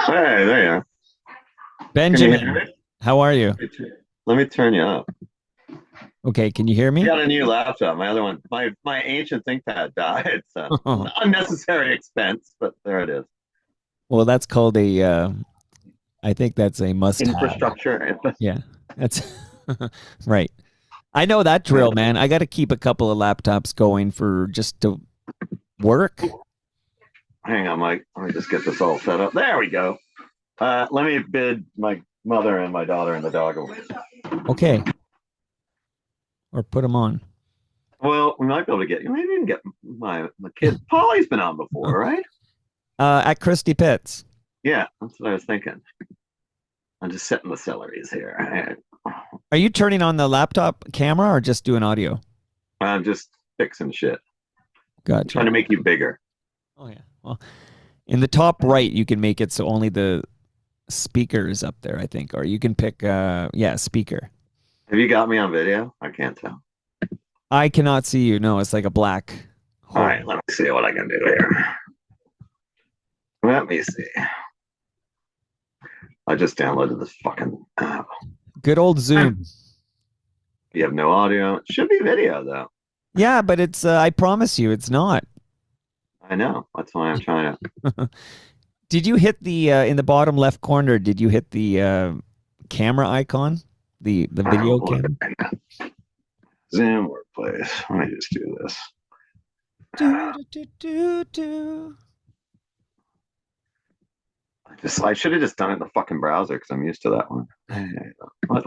Hey, there you are. Can you hear Benjamin, me? how are you? Let me turn you up. Okay, can you hear I me? got a new laptop. My other one, my ancient ThinkPad died, so unnecessary expense, but there it is. Well, that's called I think that's a must-have. Infrastructure. Yeah, that's right. I know that drill, man. I got to keep a couple of laptops going for just to work. Hang on, Mike. Let me just get this all set up. There we go. Let me bid my mother and my daughter and the dog away. Okay, or put them on. Well, we might be able to get you. Maybe we can get my kid. Polly's been on before, right? At Christy Pitts. Yeah, that's what I was thinking. I'm just setting the celeries here. Are you turning on the laptop camera or just doing audio? I'm just fixing shit. I'm trying Gotcha. to make you bigger. Oh yeah. Well, in the top right, you can make it so only the speaker is up there, I think, or you can pick yeah, speaker. Have you got me on video? I can't tell. I cannot see you. No, it's like a black All hole. right, let me see what I can do here. Let me see. I just downloaded this fucking app. Good old Zoom. You have no audio. It should be video though. Yeah, but it's I promise you it's not. I know. That's why I'm trying to. Did you hit the in the bottom left corner, did you hit the camera icon? The video camera? Zoom workplace. Let me just do this. Do, do, do, do. I should have just done it in the fucking browser because I'm used to that one.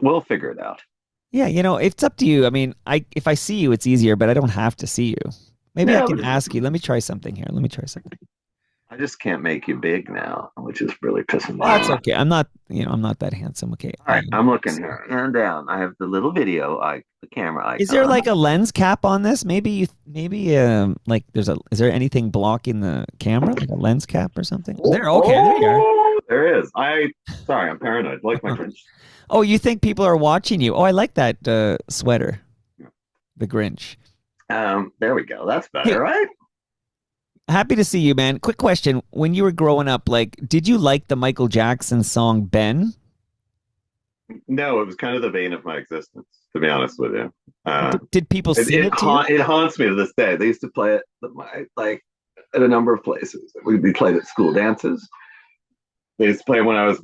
We'll figure it out. Yeah, it's up to you. I mean, I if I see you, it's easier, but I don't have to see you. Maybe I Yeah, can but ask you. Let me try something here. Let me try something. I just can't make you big now, which is really pissing me Well, that's off. okay. I'm not that handsome. Okay. All right, I'm looking here and down. I have the little video, the camera Is there icon. like a lens cap on this? Maybe like is there anything blocking the camera? Like a lens cap or something? There, okay, there you are. There is. Sorry, I'm paranoid. Like my Grinch. Oh, you think people are watching you? Oh, I like that sweater. The Grinch. There we go. That's Hey, better, right? happy to see you, man. Quick question. When you were growing up, like, did you like the Michael Jackson song Ben? No, it was kind of the bane of my existence, to be honest with you. Uh, Did people it, sing it, it to you? it haunts me to this day. They used to play it like at a number of places. We played at school dances. They used to play when I was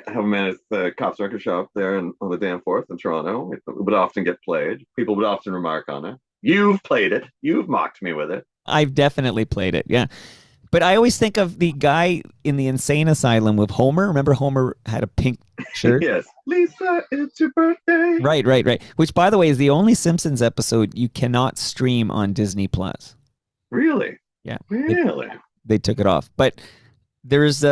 have a man at the cops record shop there on the Danforth in Toronto. It would often get played. People would often remark on it. You've played it. You've mocked me with it. I've definitely played it. Yeah. But I always think of the guy in the insane asylum with Homer. Remember Homer had a pink shirt? Yes, Lisa, it's your birthday. Right, right, right. Which, by the way, is the only Simpsons episode you cannot stream on Disney Plus. Really, Yeah, really. they took it off. But there's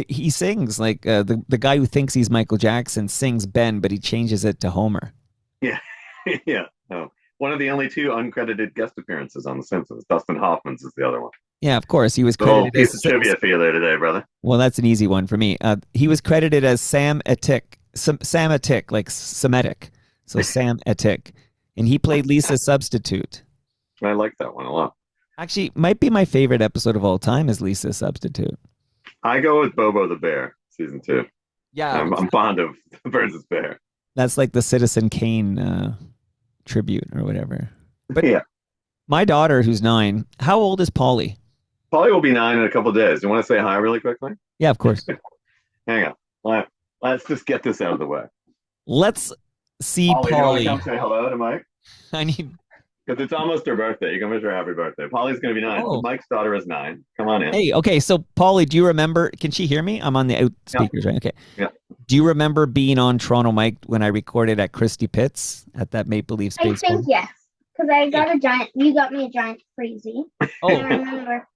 he sings like the guy who thinks he's Michael Jackson sings Ben, but he changes it to Homer. Yeah, yeah. Oh, one of the only two uncredited guest appearances on The Simpsons. Dustin Hoffman's is the other one. Yeah, of course. He was The whole credited piece of as trivia for you there today, brother. well. That's an easy one for me. He was credited as Sam Atik, Sam Atik, like Semitic. So Sam Atik, and he played Lisa's substitute. I like that one a lot. Actually, might be my favorite episode of all time is Lisa's substitute. I go with Bobo the Bear, season two. Yeah, I'm fond of Burns' Bear. that's like the Citizen Kane tribute or whatever. But Yeah. my daughter, who's 9, how old is Polly? Polly will be 9 in a couple of days. You want to say hi really quickly? Yeah, of course. Hang on. Let's just get this out of the way. Let's see Polly, do you want to Polly. come say hello to Mike? I need. Because it's almost her birthday. You can wish her happy birthday. Polly's going to be 9. Oh, Mike's daughter is 9. Come on in. hey, okay. So, Polly, do you remember? Can she hear me? I'm on the out Yeah. speakers, right? Okay. Yeah. Do you remember being on Toronto Mike when I recorded at Christy Pitts at that Maple Leaf I Space think Force? yes, because I got a giant. You got me a giant freezy. I Oh, remember.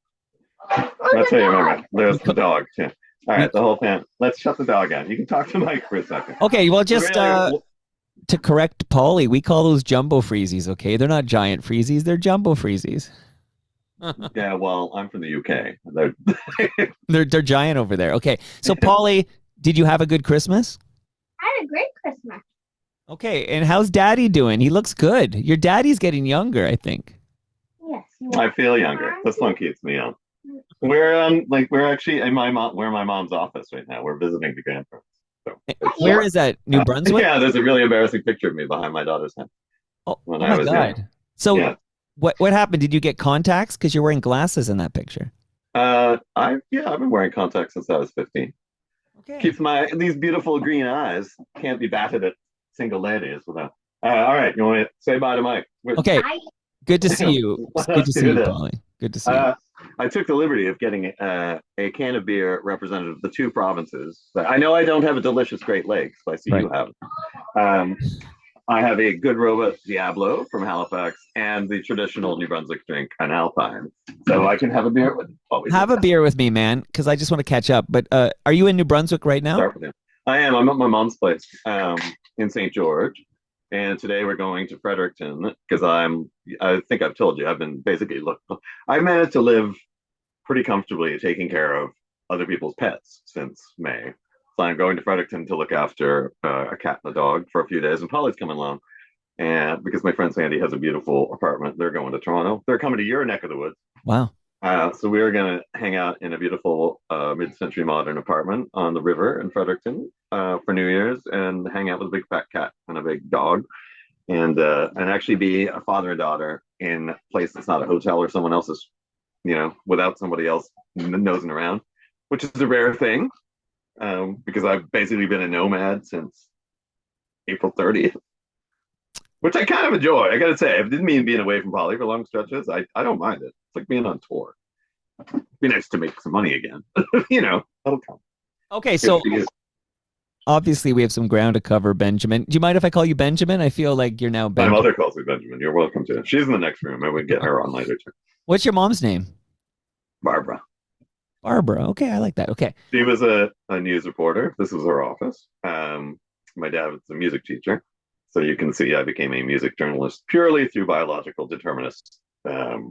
Oh, That's the how you dog. remember. There's the dog, too. All right, the whole fan. Let's shut the dog out. You can talk to Mike for a second. okay. Well, just Really, to correct Polly, we call those jumbo freezies. Okay, they're not giant freezies; they're jumbo freezies. yeah, well, I'm from the UK. They're, They're giant over there. Okay, so Polly, did you have a good Christmas? I had a great Christmas. Okay, and how's Daddy doing? He looks good. Your daddy's getting younger, I think. Yes. I feel younger. This one keeps me young. we're actually in we're in my mom's office right now. We're visiting the grandparents. So Oh, it's Where yeah. is that? New Brunswick? yeah, there's a really embarrassing picture of me behind my daughter's head Oh, when oh I my was young. God. So Yeah. what happened? Did you get contacts? Because you're wearing glasses in that picture. I've been wearing contacts since I was 15. Okay. Keeps my these beautiful green eyes can't be batted at single ladies without. All right, you want to say bye to Mike? Okay. I Good to see you. Good Let's to see do you, this. Polly. Good to see you. Uh, I took the liberty of getting a can of beer representative of the two provinces. I know I don't have a delicious Great Lakes, but I see Right. you have. Um, I have a good robot Diablo from Halifax and the traditional New Brunswick drink, an Alpine. So I can have a beer with always Have a beer with me, man, because I just want to catch up. But are you in New Brunswick right now? start with him. I am. I'm at my mom's place in St. George. And today we're going to Fredericton because I think I've told you, I've been basically, look, I managed to live pretty comfortably taking care of other people's pets since May. So I'm going to Fredericton to look after a cat and a dog for a few days, and Polly's coming along. And because my friend Sandy has a beautiful apartment, they're going to Toronto. They're coming to your neck of the woods. Wow. So we are going to hang out in a beautiful mid-century modern apartment on the river in Fredericton for New Year's, and hang out with a big fat cat and a big dog, and actually be a father and daughter in a place that's not a hotel or someone else's, without somebody else nosing around, which is a rare thing because I've basically been a nomad since April 30th, which I kind of enjoy. I got to say, it didn't mean being away from Polly for long stretches. I don't mind it. It's like being on tour. It'd be nice to make some money again. That'll come. Okay, Good so for you. obviously we have some ground to cover, Benjamin. Do you mind if I call you Benjamin? I feel like you're now My Benjamin. mother calls me Benjamin. You're welcome to. She's in the next room. I would get her on later too. What's your mom's name? Barbara. Barbara. Okay, I like that. Okay. She was a news reporter. This was her office. My dad was a music teacher. So you can see I became a music journalist purely through biological determinist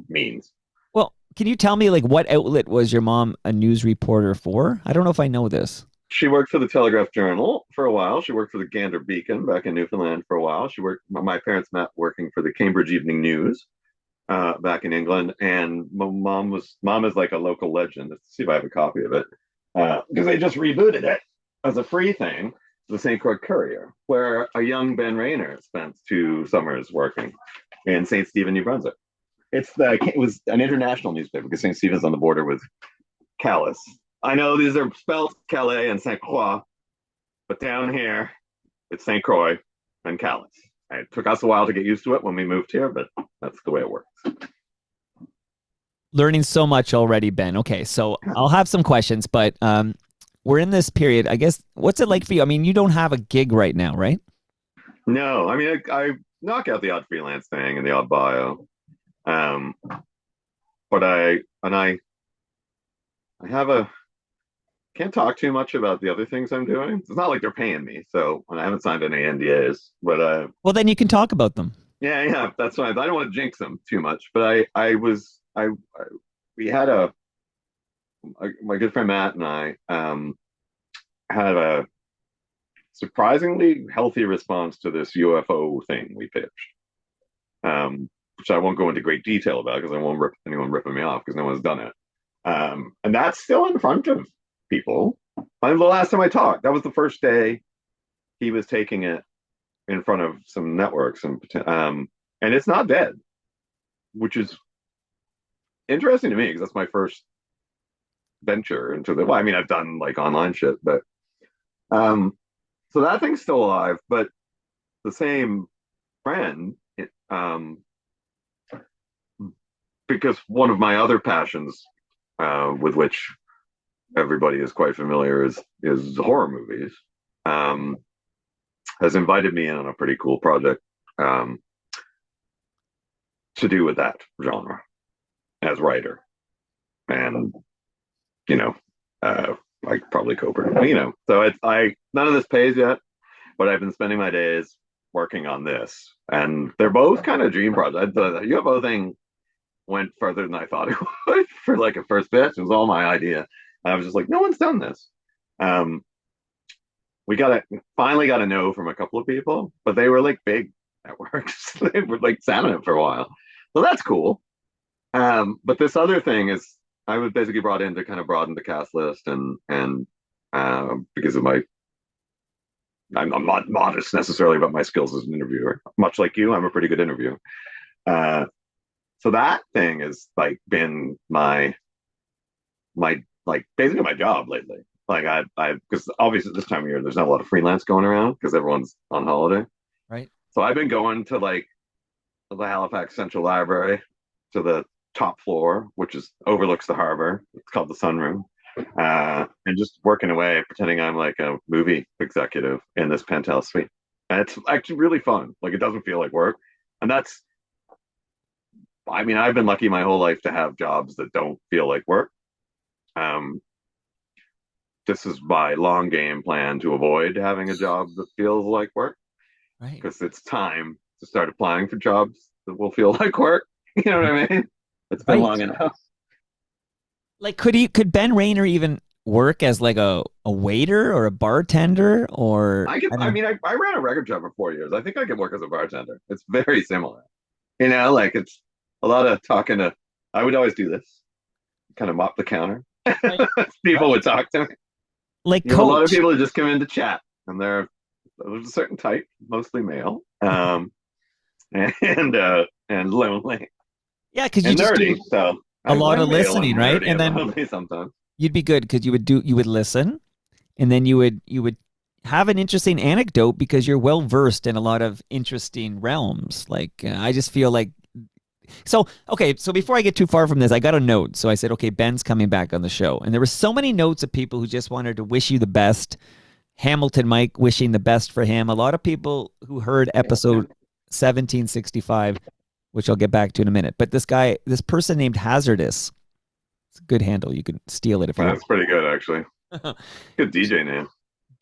means. Well, can you tell me like what outlet was your mom a news reporter for? I don't know if I know this. She worked for the Telegraph Journal for a while. She worked for the Gander Beacon back in Newfoundland for a while. My parents met working for the Cambridge Evening News back in England. And my mom is like a local legend. Let's see if I have a copy of it. Because they just rebooted it as a free thing, the St. Croix Courier, where a young Ben Rayner spent 2 summers working in St. Stephen, New Brunswick. It was an international newspaper because St. Stephen's on the border with Calais. I know these are spelled Calais and St. Croix, but down here it's St. Croix and Calais. It took us a while to get used to it when we moved here, but that's the way it works. Learning so much already, Ben. Okay, so I'll have some questions, but we're in this period. I guess what's it like for you? I mean, you don't have a gig right now, right? No, I mean I knock out the odd freelance thing and the odd bio, um, but I have a can't talk too much about the other things I'm doing. It's not like they're paying me, so I haven't signed any NDAs. But Well, then you can talk about them. yeah, that's why I don't want to jinx them too much. But we had my good friend Matt and I had a surprisingly healthy response to this UFO thing we pitched, which I won't go into great detail about because I won't rip anyone ripping me off because no one's done it. And that's still in front of people. The last time I talked, that was the first day he was taking it in front of some networks, and it's not dead, which is interesting to me because that's my first venture into the. Well, I mean, I've done like online shit, but so that thing's still alive. But the same friend, because one of my other passions, with which everybody is quite familiar, is horror movies. Has invited me in on a pretty cool project to do with that genre as writer, and you know, like probably co-producer. So I none of this pays yet, but I've been spending my days working on this, and they're both kind of dream projects. The UFO thing went further than I thought it would for like a first pitch. It was all my idea. And I was just like, no one's done this. We finally got a no from a couple of people, but they were like big networks. They were like sounding it for a while. So that's cool. But this other thing is I was basically brought in to kind of broaden the cast list, and because of my, I'm not modest necessarily about my skills as an interviewer. Much like you, I'm a pretty good interviewer. Uh, so that thing has like been my like basically my job lately. Like I because obviously this time of year there's not a lot of freelance going around because everyone's on holiday. Right. So I've been going to like the Halifax Central Library to the top floor, which is overlooks the harbor. It's called the Sunroom. And just working away, pretending I'm like a movie executive in this penthouse suite. And it's actually really fun. Like it doesn't feel like work. And that's, I mean, I've been lucky my whole life to have jobs that don't feel like work. Um, this is my long game plan to avoid having a job that feels like work Right. because it's time to start applying for jobs that will feel like work. You know what I mean? It's been Right. long enough. Like, could Ben Rayner even work as like a waiter or a bartender or I could, I don't I know. mean, I ran a record shop for 4 years. I think I could work as a bartender. It's very similar. You know, like it's a lot of talking to, I would always do this, kind of mop the counter. Right. People would Right. talk to me. Like You have a lot of coach. people who just come in to chat, and there's a certain type, mostly male, and lonely Yeah, because you and just nerdy. do So a lot I'm of male listening, and right? nerdy And and then lonely sometimes. you'd be good because you would listen, and then you would have an interesting anecdote because you're well versed in a lot of interesting realms. Like I just feel like so okay. So before I get too far from this, I got a note. So I said, okay, Ben's coming back on the show, and there were so many notes of people who just wanted to wish you the best. Hamilton Mike wishing the best for him. A lot of people who heard episode 1765, which I'll get back to in a minute. But this person named Hazardous, it's a good handle. You can steal it if you That's pretty good, actually. want. Good DJ name.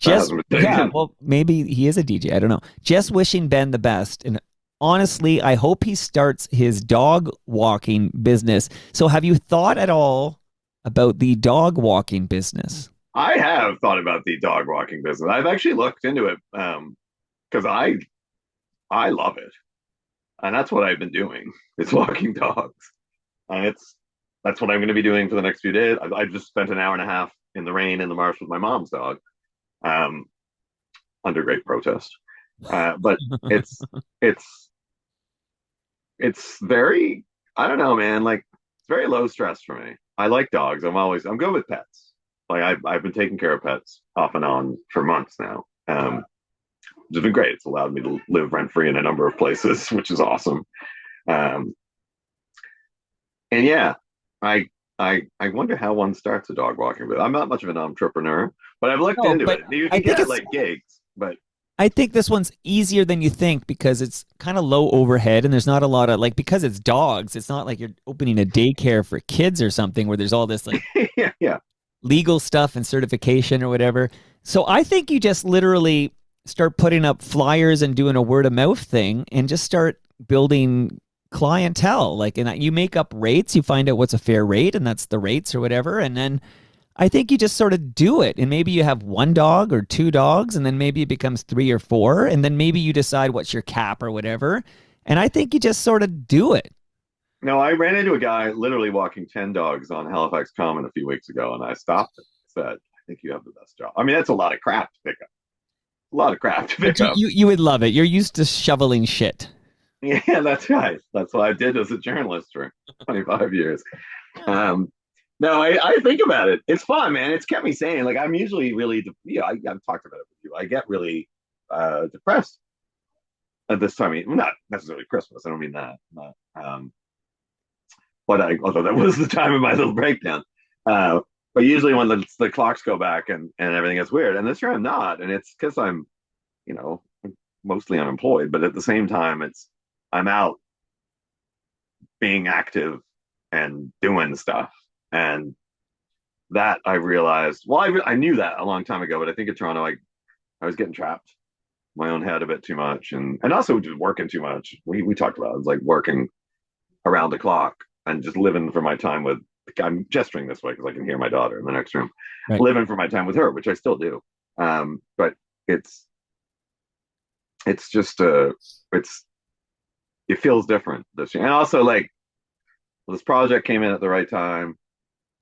That Just, hasn't been yeah, taken. well, maybe he is a DJ. I don't know. Just wishing Ben the best. And honestly, I hope he starts his dog walking business. So have you thought at all about the dog walking business? I have thought about the dog walking business. I've actually looked into it because I love it, and that's what I've been doing. It's walking dogs, and that's what I'm going to be doing for the next few days. I've just spent an hour and a half in the rain in the marsh with my mom's dog, um, under great protest. But it's it's it's very, I don't know, man. Like it's very low stress for me. I like dogs. I'm good with pets. Like I've been taking care of pets off and on for months now. It's been great. It's allowed me to live rent free in a number of places, which is awesome. Um, and yeah, I I wonder how one starts a dog walking business. I'm not much of an entrepreneur, but I've looked No, into but it. You I can think get it's like gigs, but I think this one's easier than you think because it's kind of low overhead and there's not a lot of like because it's dogs, it's not like you're opening a daycare for kids or something where there's all this like yeah, yeah. legal stuff and certification or whatever. So I think you just literally start putting up flyers and doing a word of mouth thing and just start building clientele. Like, and you make up rates, you find out what's a fair rate, and that's the rates or whatever. And then I think you just sort of do it. And maybe you have one dog or two dogs, and then maybe it becomes three or four. And then maybe you decide what's your cap or whatever. And I think you just sort of do it. No, I ran into a guy literally walking 10 dogs on Halifax Common a few weeks ago, and I stopped him. I said, I think you have the best job. I mean, that's a lot of crap to pick up. A lot of crap to But pick up. you would love it. You're used to shoveling shit. Yeah, that's right. That's what I did as a journalist for 25 years. Um, no, I think about it. It's fun, man. It's kept me sane. Like I'm usually really, I've talked about it with you. I get really depressed at this time. Not necessarily Christmas. I don't mean that. Not, although that was the time of my little breakdown. Uh, but usually when the clocks go back and everything gets weird, and this year I'm not, and it's because I'm, you know, mostly unemployed, but at the same time, I'm out being active and doing stuff, and that I realized. Well, I knew that a long time ago, but I think in Toronto, I was getting trapped in my own head a bit too much, and also just working too much. We talked about it. It's like working around the clock and just living for my time with. I'm gesturing this way because I can hear my daughter in the next room. Right. Living for my time with her, which I still do. But it's it's just it feels different this year, and also like this project came in at the right time.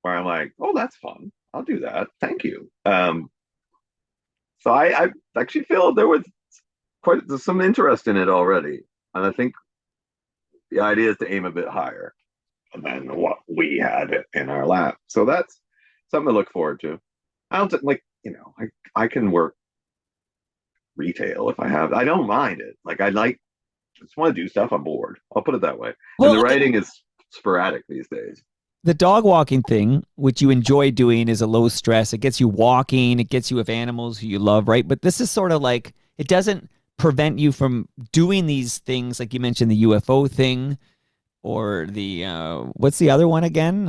where I'm like, oh, that's fun. I'll do that. Thank you. So I actually feel there's some interest in it already, and I think the idea is to aim a bit higher than what we had in our lap. So that's something to look forward to. I don't like, I can work retail if I have. I don't mind it. Like I just want to do stuff. I'm bored. I'll put it that way. And the Well, writing is sporadic these days. the dog walking thing, which you enjoy doing, is a low stress. It gets you walking, it gets you with animals who you love, right? But this is sort of like it doesn't prevent you from doing these things, like you mentioned the UFO thing or the what's the other one again?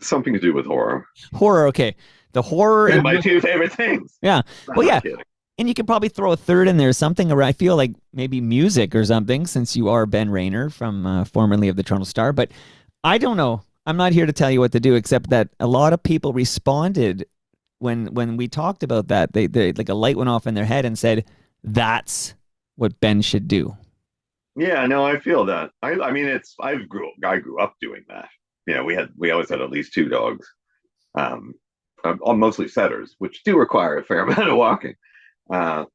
Something to do with horror. Horror. Okay, the horror They're and my two favorite things. yeah. I'm Well, not yeah, kidding. and you could probably throw a third in there, something around. I feel like maybe music or something, since you are Ben Rayner from formerly of the Toronto Star. But I don't know. I'm not here to tell you what to do, except that a lot of people responded when we talked about that. They like a light went off in their head and said, "That's what Ben should do." Yeah, no, I feel that. I mean, I grew up doing that. We always had at least two dogs. Um, mostly setters, which do require a fair amount of walking. Uh,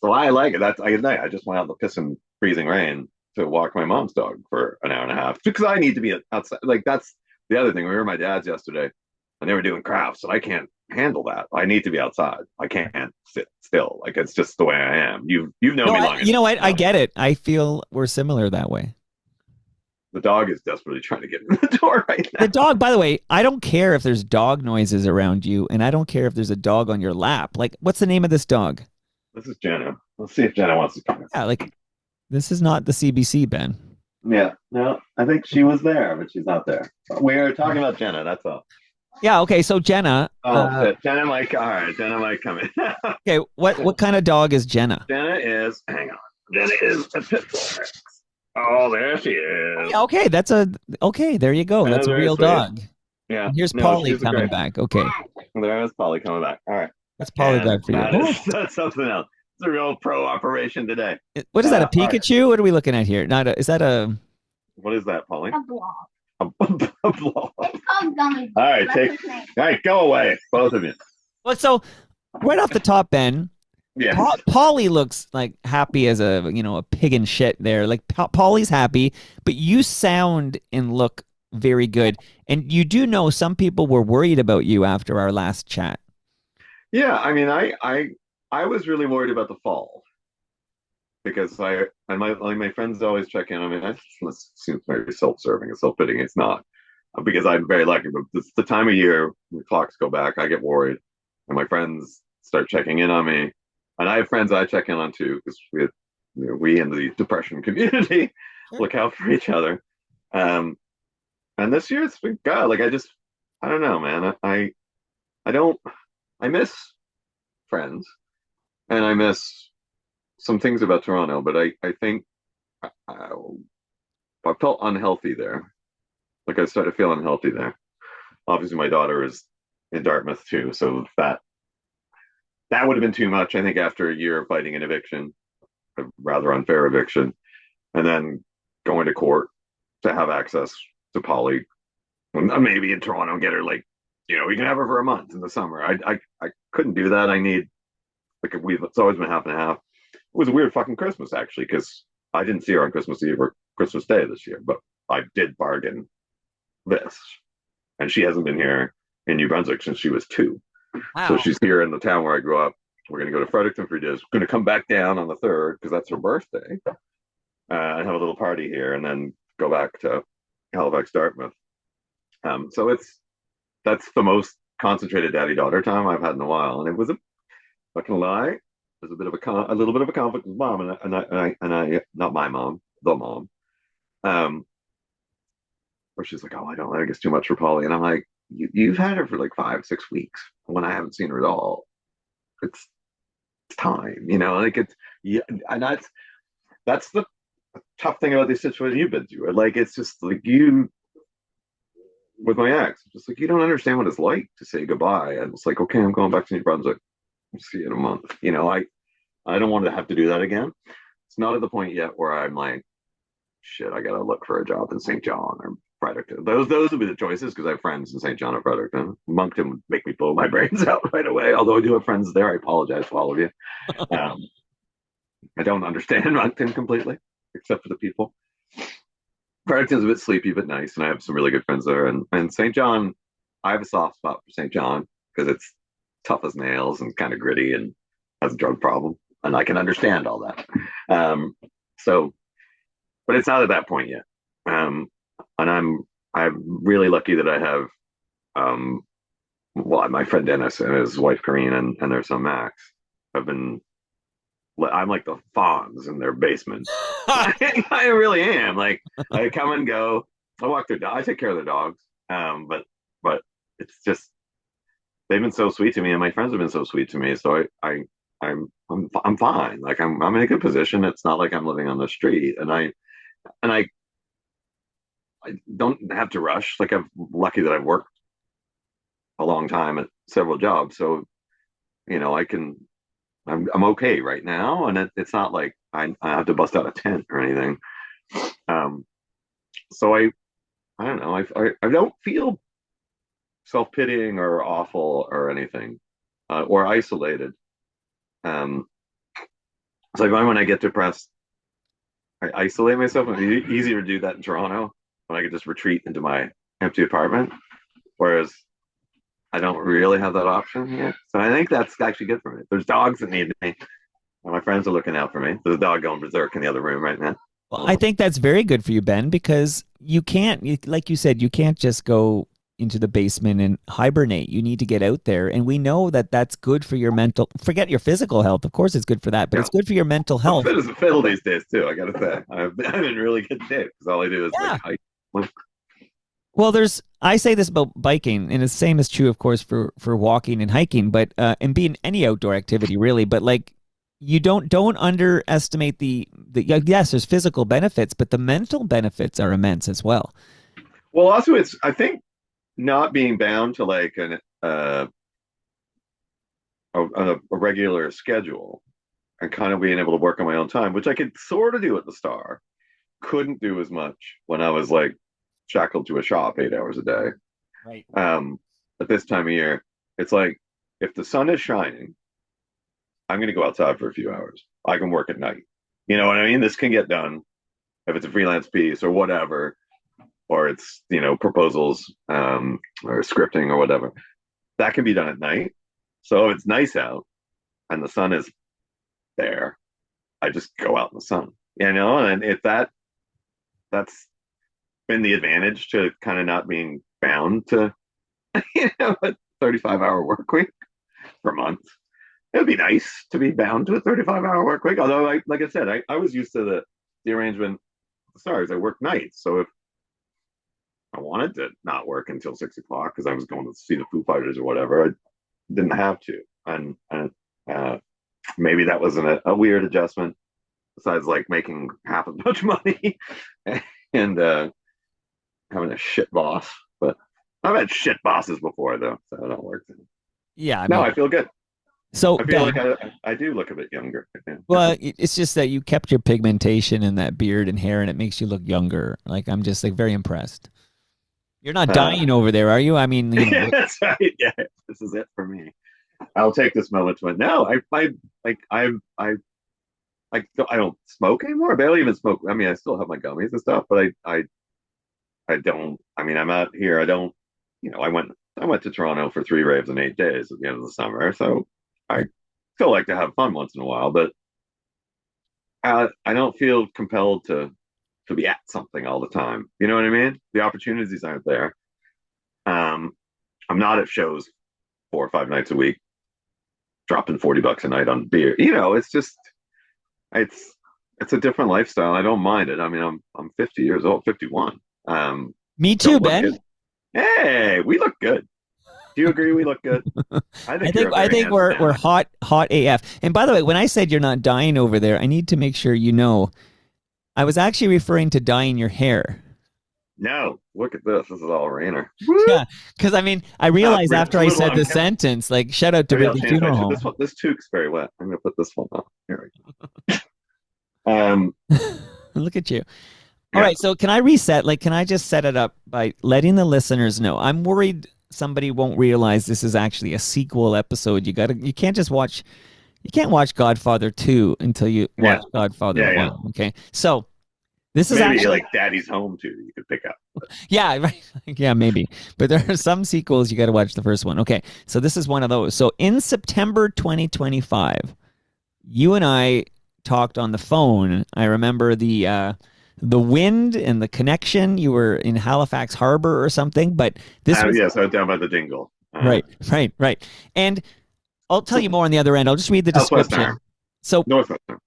so I like it. That's I just went out in the piss and freezing rain to walk my mom's dog for an hour and a half because I need to be outside. Like that's the other thing. We were at my dad's yesterday, and they were doing crafts, and I can't handle that. I need to be outside. I can't sit still. Like it's just the way I am. You've known No, me long you enough. know what? I get it. I feel we're similar that way. The dog is desperately trying to get in the door right The now. dog, by the way, I don't care if there's dog noises around you, and I don't care if there's a dog on your lap. Like, what's the name of this dog? This is Jenna. Let's see if Jenna wants to come in. Yeah, like this is not the CBC, Ben. Yeah, no, I think she was there, but she's not there. We were talking about Jenna. That's all. Yeah, okay. So Jenna, Oh, shit. Jenna might. All right, Jenna might come in. okay, what kind of dog is Jenna? Jenna is. Hang on. Jenna is a pit bull mix. Oh, there she is. Yeah, okay, okay. There you go. That's That's a very real sweet. dog. Yeah. And here's No, Polly she's a coming great. back. Okay, There is Polly coming back. All right. that's Polly And back for you. that's something else. It's a real pro operation today. What is that? A All right. Pikachu? What are we looking at here? Not a, is that a? What is that, Polly? A blob. A blob. It's called gummy. All right, That's take. his name. All right, go away, both of you. Well, so right off the top, Ben, Yeah. Polly looks like happy as a pig in shit there. Like Polly's happy, but you sound and look very good. And you do know some people were worried about you after our last chat. Yeah. I mean, I was really worried about the fall because my friends always check in. I mean, this seems very self-serving and self-fitting. It's not because I'm very lucky, but it's the time of year the clocks go back. I get worried, and my friends start checking in on me, and I have friends I check in on too because we in the depression community Sure. look out for each other. Um, and this year it's been God, like I don't know, man. I don't I miss friends and I miss some things about Toronto, but I think I, I felt unhealthy there. Like I started feeling unhealthy there. Obviously, my daughter is in Dartmouth too, so that would have been too much. I think after a year of fighting an eviction, a rather unfair eviction, and then going to court to have access to Polly, maybe in Toronto, get her like, we can have her for a month in the summer. I couldn't do that. I need it's always been half and a half. It was a weird fucking Christmas actually because I didn't see her on Christmas Eve or Christmas Day this year, but I did bargain this, and she hasn't been here in New Brunswick since she was 2. So Wow. she's here in the town where I grew up. We're going to go to Fredericton for days. We're going to come back down on the 3rd because that's her birthday and have a little party here and then go back to Halifax, Dartmouth. So that's the most concentrated daddy-daughter time I've had in a while. And it was not gonna lie, there's a little bit of a conflict with mom and I not my mom, the mom. Um, where she's like, oh, I don't think it's too much for Polly. And I'm like, you've had her for like 5, 6 weeks when I haven't seen her at all. It's time, like it's yeah, and that's the tough thing about these situations you've been through. Like it's just like you with my ex, just like you don't understand what it's like to say goodbye. And it's like, okay, I'm going back to New Brunswick. I'll see you in a month. I don't want to have to do that again. It's not at the point yet where I'm like, shit, I gotta look for a job in St. John or Fredericton. Those would be the choices because I have friends in St. John of Fredericton. Moncton would make me blow my brains out right away. Although I do have friends there, I apologize to all of you. Um, I don't understand Moncton completely, except for the people. Fredericton's a bit sleepy but nice, and I have some really good friends there. And St. John, I have a soft spot for St. John because it's tough as nails and kind of gritty and has a drug problem, and I can understand all that. Um, so, but it's not at that point yet. And I'm really lucky that I have um, well, my friend Dennis and his wife Karine and their son Max have been. I'm like the Fonz in their basement. I really am. Like I come and go. I walk their dog. I take care of their dogs. But it's just they've been so sweet to me, and my friends have been so sweet to me. So I'm fine. Like I'm in a good position. It's not like I'm living on the street, and I don't have to rush. Like I'm lucky that I've worked a long time at several jobs, so I can. I'm okay right now, and it's not like I have to bust out a tent or anything. Um, so I don't know. I don't feel self pitying or awful or anything, or isolated. Um, it's like when I get depressed, I isolate myself. It's easier to do that in Toronto when I could just retreat into my empty apartment. Whereas I don't really have that option here. So I think that's actually good for me. There's dogs that need me. And my friends are looking out for me. There's a dog going berserk in the other room right now. Well, I think that's very good for you, Ben, because you can't, like you said, you can't just go into the basement and hibernate. You need to get out there. And we know that that's good for your mental, forget your physical health. Of course, it's good for that, but it's good for your mental health. I'm fit as a fiddle these days, too. I got to say, I'm in really good shape because all I do is like hike. Well, I say this about biking, and the same is true, of course, for walking and hiking, but and being any outdoor activity really. But like, you don't underestimate the yes, there's physical benefits, but the mental benefits are immense as well. Well, also it's I think not being bound to like a regular schedule and kind of being able to work on my own time, which I could sort of do at the Star, couldn't do as much when I was like shackled to a shop 8 hours a day. Right. At this time of year, it's like if the sun is shining, I'm going to go outside for a few hours. I can work at night. You know what I mean? This can get done if it's a freelance piece or whatever, or it's proposals or scripting or whatever. That can be done at night. So if it's nice out and the sun is there, I just go out in the sun. And if that's been the advantage to kind of not being bound to a 35-hour work week for months. It would be nice to be bound to a 35-hour work week. Although, like I said, I was used to the arrangement. The Stars, I work nights, so if I wanted to not work until 6 o'clock because I was going to see the Foo Fighters or whatever, I didn't have to. And maybe that wasn't a weird adjustment. Besides, like making half as much money and having a shit boss. But I've had shit bosses before, though, so it all works. Yeah. I feel good. So I feel like I do look a bit younger. Well, it's just that you kept your pigmentation and that beard and hair, and it makes you look younger. Like I'm just like very impressed. You're not dying over there, are you? I mean, that's right. Yeah, this is it for me. I'll take this moment to no. I don't smoke anymore. I barely even smoke. I mean, I still have my gummies and stuff, but I don't. I mean, I'm out here. I don't. I went to Toronto for 3 raves in 8 days at the end of the summer, so I still like to have fun once in a while. But I don't feel compelled to be at something all the time. You know what I mean? The opportunities aren't there. I'm not at shows 4 or 5 nights a week, dropping $40 a night on beer. It's just it's a different lifestyle. I don't mind it. I mean, I'm 50 years old, 51. Me too, Ben. Hey, we look good. Do you agree we look good? I think we're hot AF. And by the way, when I said you're not dying over there, I need to make sure you know I was actually referring to dyeing your hair. No, look at this. This is all Rayner. Yeah, because I mean, I realized after I said the sentence, like, shout out to Ridley Funeral Home. This toque's very wet. I'm going to put this one on. Here we go. Look at you. All Yeah. right, so can I reset? Like, can I just set it up by letting the listeners know? I'm worried somebody won't realize this is actually a sequel episode. You can't just watch, you can't watch Godfather 2 until you watch Yeah. Godfather Yeah. Yeah. 1. Okay. So this is Maybe actually, like Daddy's Home too. You could pick up. yeah, right. Yeah, maybe. But there are some sequels you got to watch the first one. Okay. So this is one of those. So in September 2025, you and I talked on the phone. I remember the wind and the connection. You were in Halifax Harbor or something, but this was Yes, I was down by the Dingle. right, right, right. And I'll tell you more on the other end. I'll just read the Southwest description. Arm, So Northwest Arm.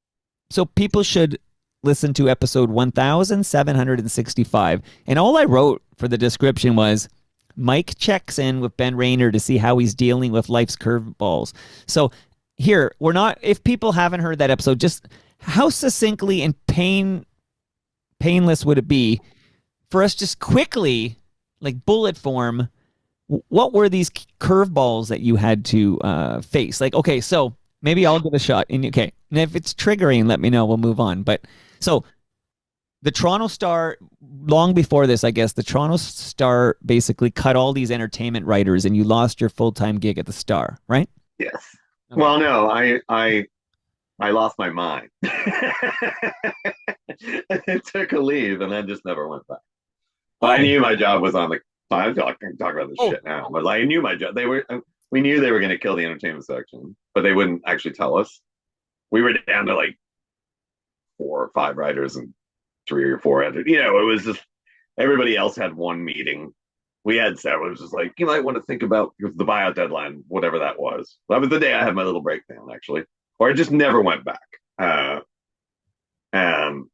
so people should listen to episode 1765. And all I wrote for the description was Mike checks in with Ben Rayner to see how he's dealing with life's curveballs. So here, we're not, if people haven't heard that episode, just how succinctly and painless would it be for us just quickly, like bullet form, what were these curveballs that you had to face? Like, okay, so maybe I'll give a shot. And okay, and if it's triggering, let me know. We'll move on. But so the Toronto Star, long before this, I guess, the Toronto Star basically cut all these entertainment writers, and you lost your full time gig at the Star, right? Yes. Okay. Well, no, I lost my mind. I took a leave and then just never went back. But I knew my job was on the. I can talk about this shit now, but I knew my job. We knew they were going to kill the entertainment section, but they wouldn't actually tell us. We were down to like 4 or 5 writers and 3 or 4 editors. You know, it was just everybody else had one meeting. We had several. It was just like, you might want to think about the buyout deadline, whatever that was. That was the day I had my little breakdown, actually, or I just never went back. And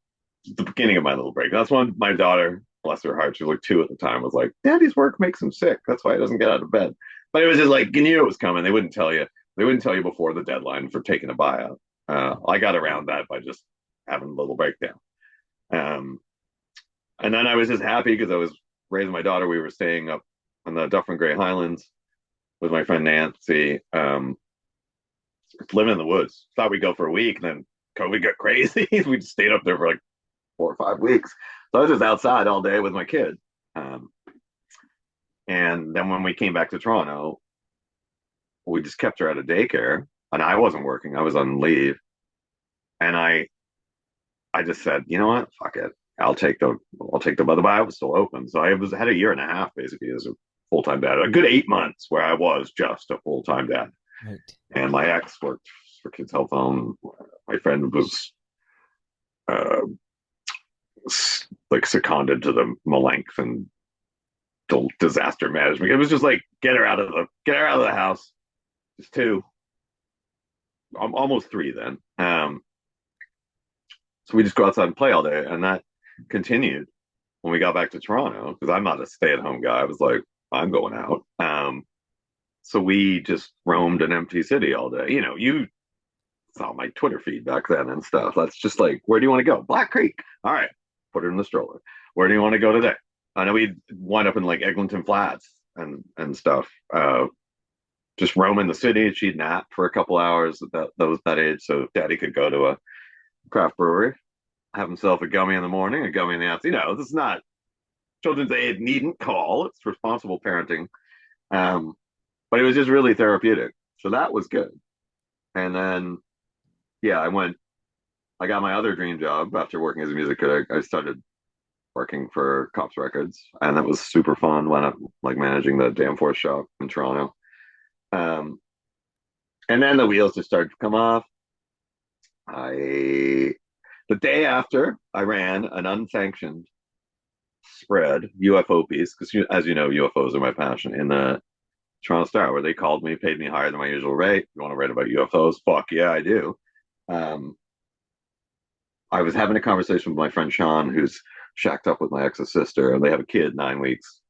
the beginning of my little break. That's when my daughter, bless her heart, she was like 2 at the time, was like, Daddy's work makes him sick. That's why he doesn't get out of bed. But it was just like, you knew it was coming. They wouldn't tell you. They wouldn't tell you before the deadline for taking a buyout. I got around that by just having a little breakdown. And then I was just happy because I was raising my daughter. We were staying up in the Dufferin Grey Highlands with my friend Nancy, living in the woods. Thought we'd go for a week, and then COVID got crazy. We just stayed up there for like 4 or 5 weeks. So I was just outside all day with my kid. And then when we came back to Toronto, we just kept her at a daycare, and I wasn't working. I was on leave, and I just said, you know what, fuck it. I'll take the buyout was still open. So had a year and a half basically as a full time dad. A good 8 months where I was just a full time dad. Right. And my ex worked for Kids Health Home. My friend was like seconded to the Melanchthon disaster management. It was just like get her out of the house. Just 2, almost 3 then. So we just go outside and play all day, and that continued when we got back to Toronto because I'm not a stay-at-home guy. I was like, I'm going out. So we just roamed an empty city all day. You know, you saw my Twitter feed back then and stuff. That's just like, where do you want to go? Black Creek. All right, put her in the stroller. Where do you want to go today? I know we'd wind up in like Eglinton Flats and stuff. Just roaming the city. She'd nap for a couple hours at that age, so Daddy could go to a craft brewery, have himself a gummy in the morning, a gummy in the afternoon. You know, this is not children's aid needn't call. It's responsible parenting. But it was just really therapeutic. So that was good. And then, yeah, I got my other dream job after working as a music critic. I started working for Cops Records, and that was super fun when I'm like managing the Danforth shop in Toronto. And then the wheels just started to come off. The day after I ran an unsanctioned spread, UFO piece, because as you know, UFOs are my passion, in the Toronto Star, where they called me, paid me higher than my usual rate. You want to write about UFOs? Fuck yeah, I do. I was having a conversation with my friend Sean, who's shacked up with my ex's sister, and they have a kid 9 weeks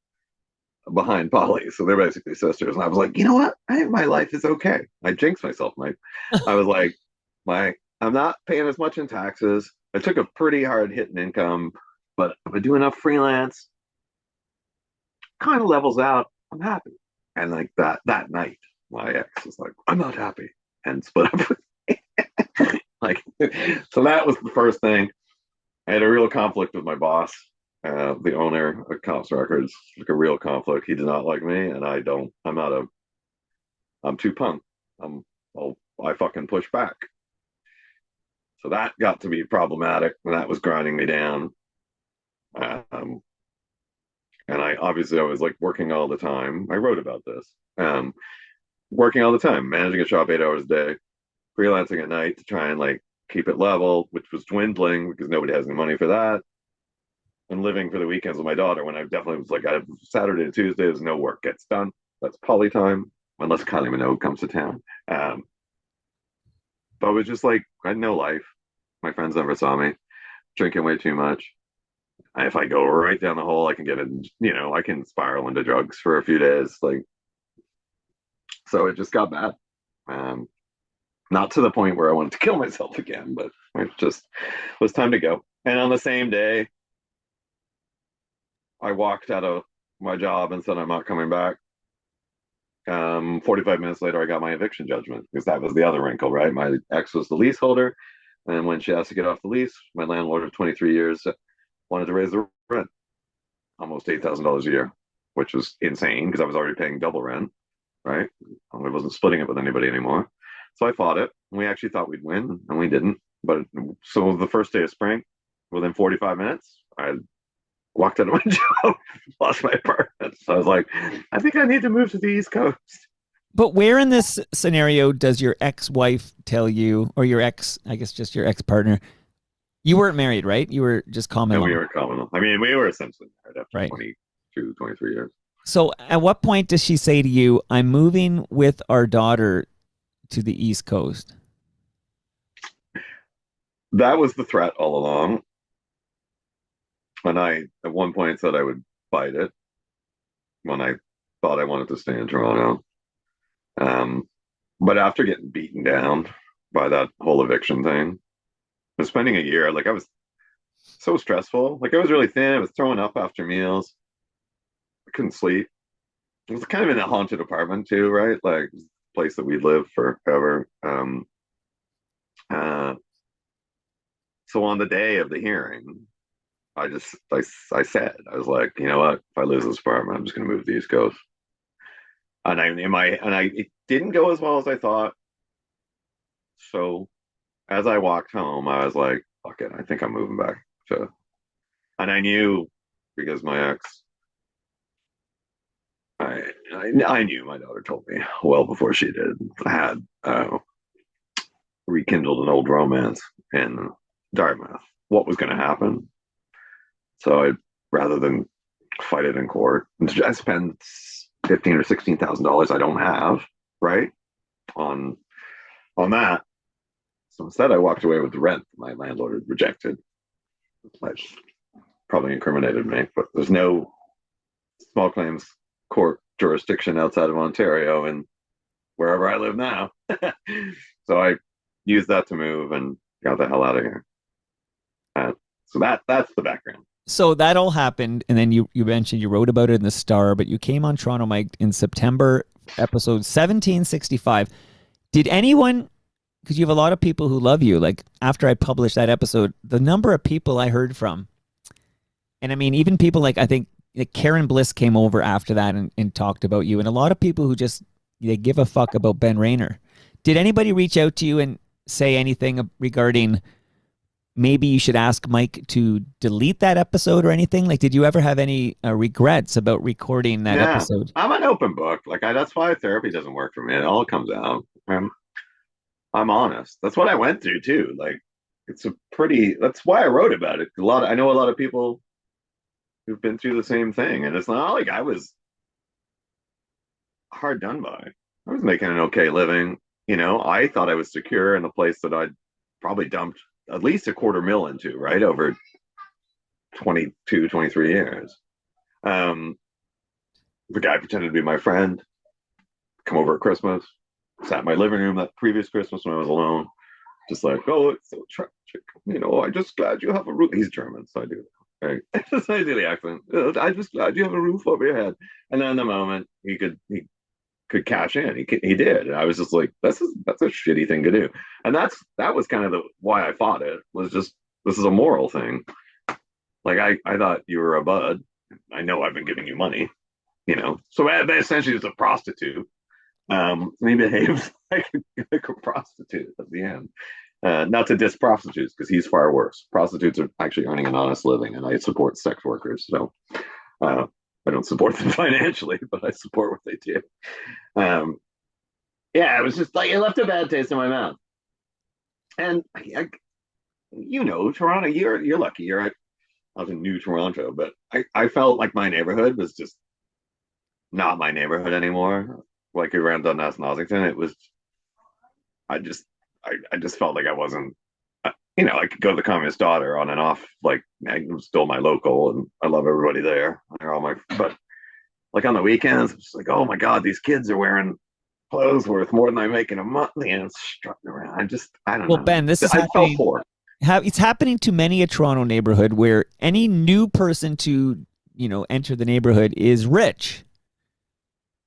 behind Polly. So they're basically sisters. And I was like, you know what? I think my life is okay. I jinxed myself, Mike. I was like, I'm not paying as much in taxes. I took a pretty hard hit in income, but if I do enough freelance, kind of levels out, I'm happy. And like that night, my ex was like, I'm not happy, and split up with me. Like, so that was the first thing. I had a real conflict with my boss, the owner of Cops Records, like a real conflict. He did not like me, and I don't. I'm not a. I'm too punk. I'm. Well, I fucking push back. So that got to be problematic, and that was grinding me down. Um, and I was like working all the time. I wrote about this. Working all the time, managing a shop 8 hours a day, freelancing at night to try and like keep it level, which was dwindling because nobody has any money for that. And living for the weekends with my daughter when I definitely was like, I have Saturday to Tuesdays, no work gets done. That's poly time, unless Kylie Minogue comes to town. But it was just like, I had no life. My friends never saw me drinking way too much. If I go right down the hole, I can get in, I can spiral into drugs for a few days. Like, so it just got bad. Um, Not to the point where I wanted to kill myself again, but it just was time to go. And on the same day, I walked out of my job and said, I'm not coming back. 45 minutes later, I got my eviction judgment because that was the other wrinkle, right? My ex was the leaseholder. And when she asked to get off the lease, my landlord of 23 years wanted to raise the rent almost $8,000 a year, which was insane because I was already paying double rent, right? I wasn't splitting it with anybody anymore. So I fought it. We actually thought we'd win, and we didn't. But so the first day of spring, within 45 minutes, I walked out of my job, lost my apartment. So I was like, I think I need to move to the East Coast. But where in this scenario does your ex-wife tell you, or your ex, I guess just your ex-partner, you weren't married, right? You were just common And law. we were common. I mean, we were essentially married after Right. 22, 23 years. So at what point does she say to you, I'm moving with our daughter to the East Coast? That was the threat all along. And I, at one point, said I would fight it when I thought I wanted to stay in Toronto. Um, but after getting beaten down by that whole eviction thing, and spending a year, like I was so stressful. Like I was really thin. I was throwing up after meals. I couldn't sleep. It was kind of in a haunted apartment too, right? Like place that we lived forever. Uh, so on the day of the hearing, I said I was like, you know what? If I lose this apartment, I'm just going to move to the East Coast. It didn't go as well as I thought. So as I walked home, I was like, fuck it, I think I'm moving back to. And I knew because my ex, I knew my daughter told me well before she did. I had rekindled an old romance in Dartmouth. What was going to happen? So I, rather than fight it in court, I spend $15,000 or $16,000 I don't have, right, on on that. So instead, I walked away with the rent my landlord had rejected, which probably incriminated me. But there's no small claims court jurisdiction outside of Ontario and wherever I live now. So I used that to move and got the hell out of here. So that's the background. So that all happened, and then you mentioned you wrote about it in the Star, but you came on Toronto Mike in September, episode 1765. Did anyone, because you have a lot of people who love you, like after I published that episode, the number of people I heard from, and I mean, even people like, I think like Karen Bliss came over after that and talked about you, and a lot of people who just, they give a fuck about Ben Rayner. Did anybody reach out to you and say anything regarding maybe you should ask Mike to delete that episode or anything? Like, did you ever have any regrets about recording that episode? I'm an open book. That's why therapy doesn't work for me. It all comes out. I'm honest. That's what I went through too. Like, that's why I wrote about it. I know a lot of people who've been through the same thing, and it's not like I was hard done by. I was making an okay living. I thought I was secure in a place that I'd probably dumped at least $250,000 into, right, over 22, 23 years. The guy pretended to be my friend, come over at Christmas, sat in my living room that previous Christmas when I was alone, just like, oh, it's so tragic. I'm just glad you have a roof. He's German, so I do. Right? I do the accent. I'm just glad you have a roof over your head. And then the moment he could cash in, he did. And I was just like, that's a shitty thing to do. And that was kind of why I fought it, was just This is a moral thing. Like I thought you were a bud. I know I've been giving you money, you know. So essentially, it's a prostitute. He behaves like a prostitute at the end. Not to diss prostitutes because he's far worse. Prostitutes are actually earning an honest living, and I support sex workers. So uh, I don't support them financially, but I support what they do. Um, yeah, it was just like it left a bad taste in my mouth. And Toronto, you're lucky. I was in New Toronto, but I felt like my neighborhood was just not my neighborhood anymore. Like around Dundas and Ossington, it was. I just I just felt like I wasn't. I could go to the Communist Daughter on and off. Like I was still my local, and I love everybody there. They're all my. But like on the weekends, it's like, oh my god, these kids are wearing clothes worth more than I make in a month, and strutting around. I don't Well, know. Ben, this is I felt happening. poor. It's happening to many a Toronto neighborhood where any new person to enter the neighborhood is rich.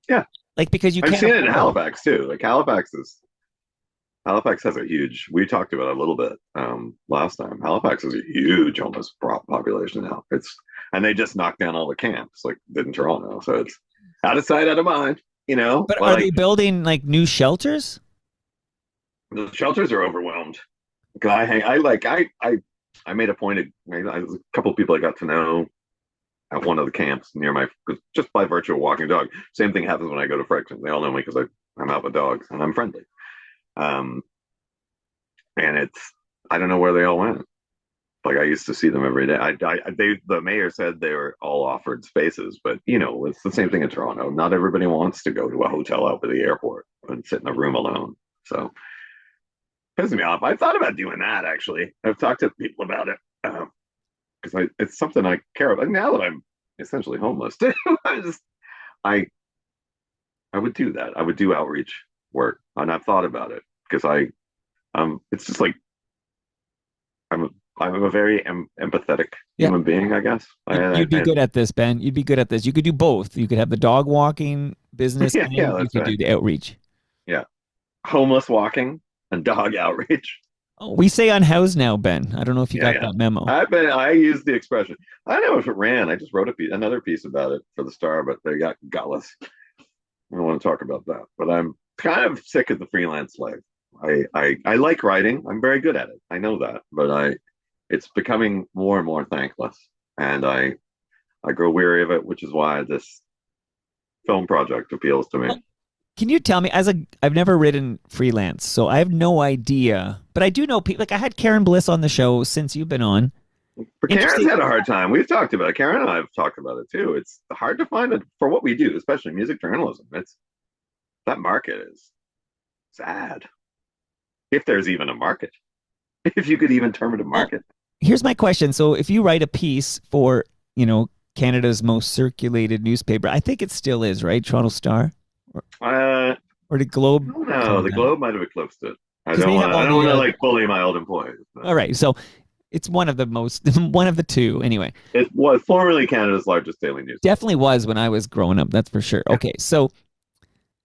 Yeah, Like because you I've can't seen it in afford. Halifax too. Like Halifax has a huge. We talked about it a little bit last time. Halifax has a huge homeless population now. And they just knocked down all the camps like did in Toronto. So it's out of sight, out of mind. But But are like they building like new shelters? the shelters are overwhelmed. I hang. I like. I made a point of. A couple of people I got to know at one of the camps near just by virtue of walking a dog. Same thing happens when I go to Fredericton. They all know me because I'm out with dogs and I'm friendly. Um, and I don't know where they all went. Like I used to see them every day. The mayor said they were all offered spaces, but it's the same thing in Toronto. Not everybody wants to go to a hotel out by the airport and sit in a room alone. So pisses me off. I thought about doing that actually. I've talked to people about it because it's something I care about. Now that I'm essentially homeless, I I would do that. I would do outreach work, and I've thought about it because it's just like I'm a, I'm a very empathetic Yeah, human being, I guess. you'd be good at this, Ben. You'd be good at this. You could do both. You could have the dog walking business yeah, and you that's could right. do the outreach. Yeah, homeless walking and dog outreach. Oh, we say unhoused now, Ben. I don't know if you Yeah, got yeah. that memo. I used the expression. I don't know if it ran. I just wrote another piece about it for the Star, but they got gutless. I don't want to talk about that. But I'm kind of sick of the freelance life. I like writing. I'm very good at it. I know that, but it's becoming more and more thankless, and I grow weary of it, which is why this film project appeals to me. Well, can you tell me, I've never written freelance, so I have no idea, but I do know people, like I had Karen Bliss on the show since you've been on. But Karen's Interesting. had a hard time. We've talked about it. Karen and I have talked about it too. It's hard to find it for what we do, especially music journalism. It's that market is sad. If there's even a market, if you could even term it a Well, market. here's my question. So if you write a piece for, Canada's most circulated newspaper, I think it still is, right? Toronto Star or, Uh, or the Globe no, come the down Globe might have eclipsed it. I because don't they want have to. I all don't want the to like bully my old employees. But all right. So it's one of the most, one of the two. Anyway, it was formerly Canada's largest daily newspaper. definitely was when I was growing up. That's for sure. Yeah. Okay. So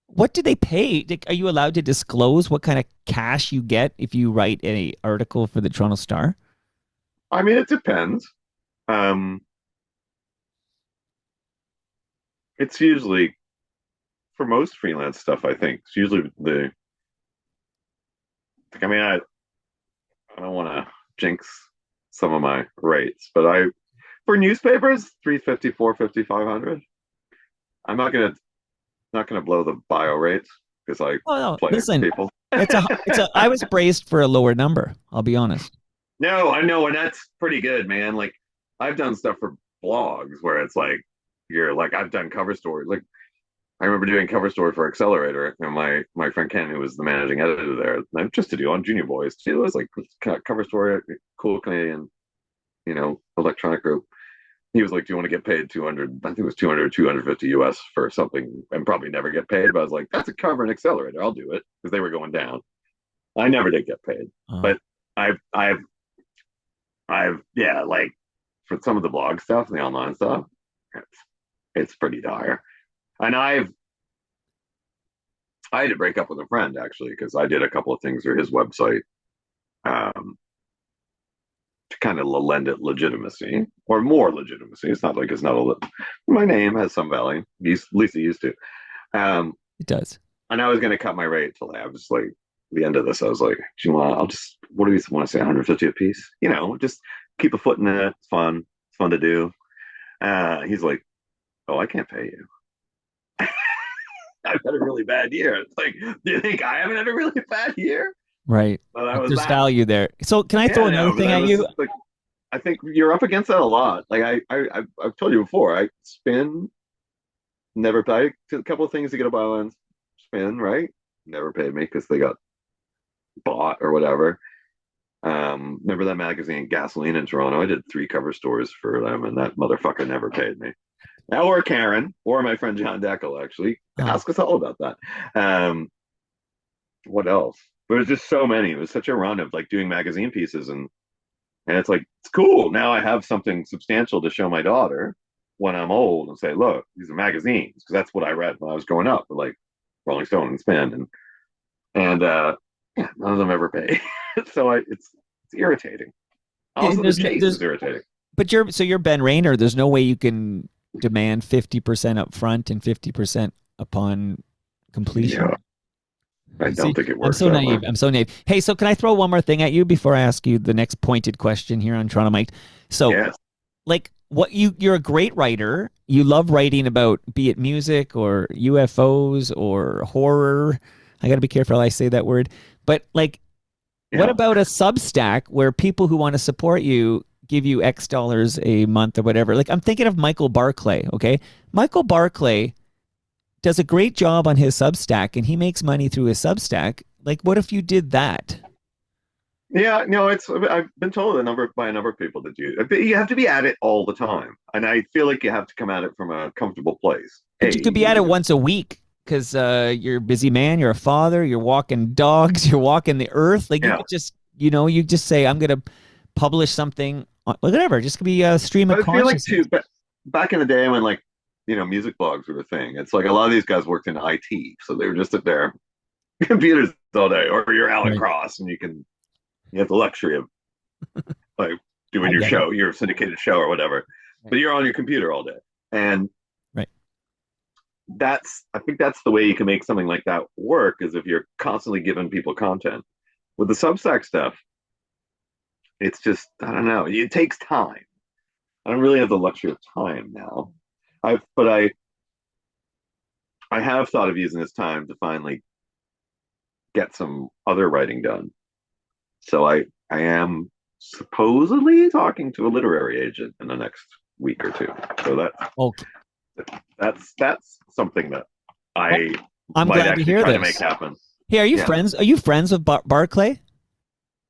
what do they pay? Are you allowed to disclose what kind of cash you get if you write a article for the Toronto Star? I mean, it depends. Um, it's usually for most freelance stuff. I think it's usually I mean, I don't want to jinx some of my rates, but for newspapers 350, 450, 500. I'm not gonna blow the bio rates because I Oh no, play listen, people. I was braced for a lower number. I'll be honest. No, I know, and that's pretty good, man. Like I've done stuff for blogs where it's like you're like I've done cover stories. Like I remember doing cover story for Accelerator, and my friend Ken, who was the managing editor there, just to do on Junior Boys too. It was like cover story, cool Canadian, electronic group. He was like, "Do you want to get paid 200? I think it was 200 or 250 US for something, and probably never get paid." But I was like, "That's a cover and Accelerator. I'll do it," because they were going down. I never did get paid, Uh, but I've I've yeah, like for some of the blog stuff and the online stuff, it's it's pretty dire. And I had to break up with a friend actually because I did a couple of things for his website um, to kind of lend it legitimacy or more legitimacy. It's not like it's not my name has some value. At least it used to. Um, It does. and I was going to cut my rate till I was like the end of this. I was like, do you want? What do you want to say? 150 a piece? Just keep a foot in it. It's fun. It's fun to do. He's like, oh, I can't pay you. I've had a really bad year. It's like, do you think I haven't had a really bad year? Right. Well, There's value there. So can I throw another thing at you? Like, I think you're up against that a lot. Like I've told you before, I spin, never paid a couple of things to get a byline spin, right? Never paid me because they got bought or whatever. Remember that magazine Gasoline in Toronto? I did 3 cover stories for them, and that motherfucker never paid me. Or Karen, or my friend John Deckel, actually. Ask us all about that. What else? There was just so many. It was such a run of like doing magazine pieces, and it's like, it's cool. Now I have something substantial to show my daughter when I'm old and say, look, these are magazines, because that's what I read when I was growing up, like Rolling Stone and Spin, and yeah, none of them ever pay. So it's irritating. Also, the chase is irritating. But you're Ben Rayner. There's no way you can demand 50% up front and 50% upon completion. Yeah. I don't think it works. I'm so naive. I'm so naive. Hey, so can I throw one more thing at you before I ask you the next pointed question here on Toronto Mike? So, yes. like, you're a great writer. You love writing about, be it music or UFOs or horror. I got to be careful how I say that word. But like, what about a Substack where people who want to support you give you X dollars a month or whatever? Like, I'm thinking of Michael Barclay. Okay, Michael Barclay does a great job on his Substack, and he makes money through his Substack. Like, what if you did that? Yeah, no, I've been told by a number of people that you have to be at it all the time, and I feel like you have to come at it from a comfortable place. But you could be at it once a week because you're a busy man, you're a father, you're walking dogs, you're walking the earth. Like, you could just, you just say, I'm gonna publish something, whatever. Just could be a stream of consciousness. I feel like too, but back in the day when like music blogs were a thing, it's like a lot of these guys worked in IT, so they were just at their computers all day, or you're Alan Cross, and you have the luxury of like doing your show, your syndicated show or whatever, but you're on your computer all day, and I think that's the way you can make something like that work, is if you're constantly giving people content. With the Substack stuff, it's just, I don't know, it takes time. I don't really have the luxury of time now. But I have thought of using this time to finally get some other writing done. So I am supposedly talking to a literary agent in the next week or two. So that's something that I'm glad to hear try this. To make happen. Hey, are you friends? Are you friends with Barclay?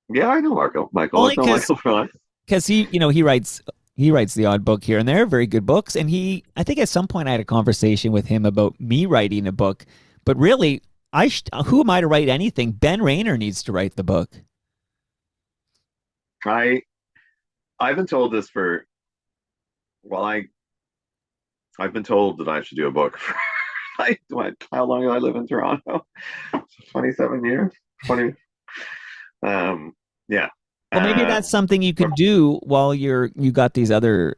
Yeah, I know Michael. Only because he writes the odd book here and there, very good books. And I think at some point I had a conversation with him about me writing a book. But really, who am I to write anything? Ben Rayner needs to write the book. I've been told this I've been told that I should do a book for how long do I live in Toronto? 27 years. 20. Yeah. Well, maybe that's something you can do while you got these other.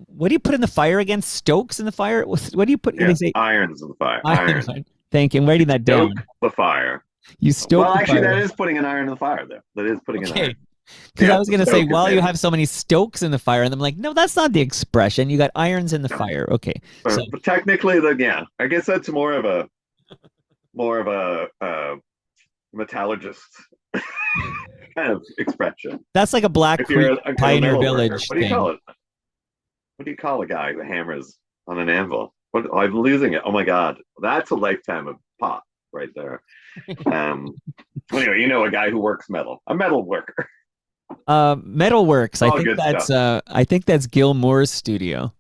What do you put in the fire again? Stokes in the fire? What do you put? Yeah, irons in the fire. Irons. Thank you. I'm writing that down. The fire. You stoke. Well, actually, fire. That is putting an iron in the fire. There, that is putting an iron. Because I was going to say, while you have so many stokes in the fire, and I'm like, no, that's not the expression. You got irons in the fire. Okay. But technically, I guess that's more of a metallurgist kind of expression. That's like a Black Creek Pioneer Village What do you call it? What do you call a guy who hammers on an anvil? I'm losing it. Oh my God, that's a lifetime of pop right there. Anyway, a guy who works metal, a metal worker. Metalworks. I think that's Gil Moore's studio.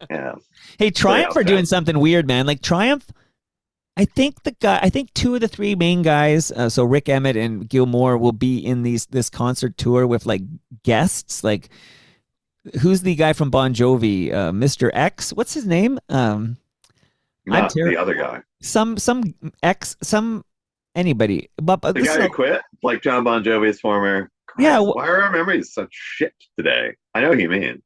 Yeah. Hey, Triumph are doing something weird, man. Like Triumph, I think two of the three main guys, so Rick Emmett and Gil Moore, will be in this concert tour with like guests. Like, who's the guy from Bon Jovi? Mr. X. What's his name? The other guy. Some anybody. But the guy who quit, like John Bon Jovi's former Yeah, Christ, why are our memories such shit today? I know what you mean.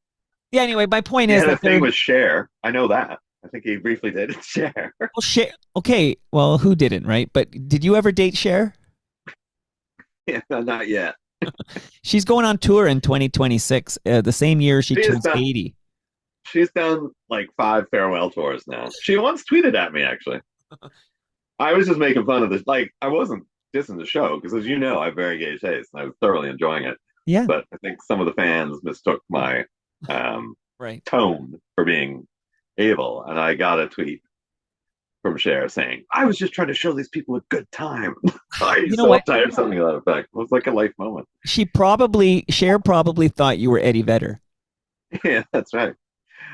yeah. Anyway, my point He is had a that thing they're with Cher. I know that. I think he briefly dated Cher. well, Cher. Okay, well, who didn't, right? But did you ever date Cher? Yeah, not yet. She's going on tour in 2026, the same year she She has turns done 80. she's done like 5 farewell tours now. She once tweeted at me actually. I was just making fun of this. Like I wasn't dissing the show because, as you know, I have very gay taste and I was thoroughly enjoying it. Yeah, But I think some of the fans mistook my um, right. tone for being evil, and I got a tweet from Cher saying, "I was just trying to show these people a good time." Are you You know so what? uptight or something to that effect? It was like a life moment. Cher probably thought you were Eddie Vedder. Yeah, that's right.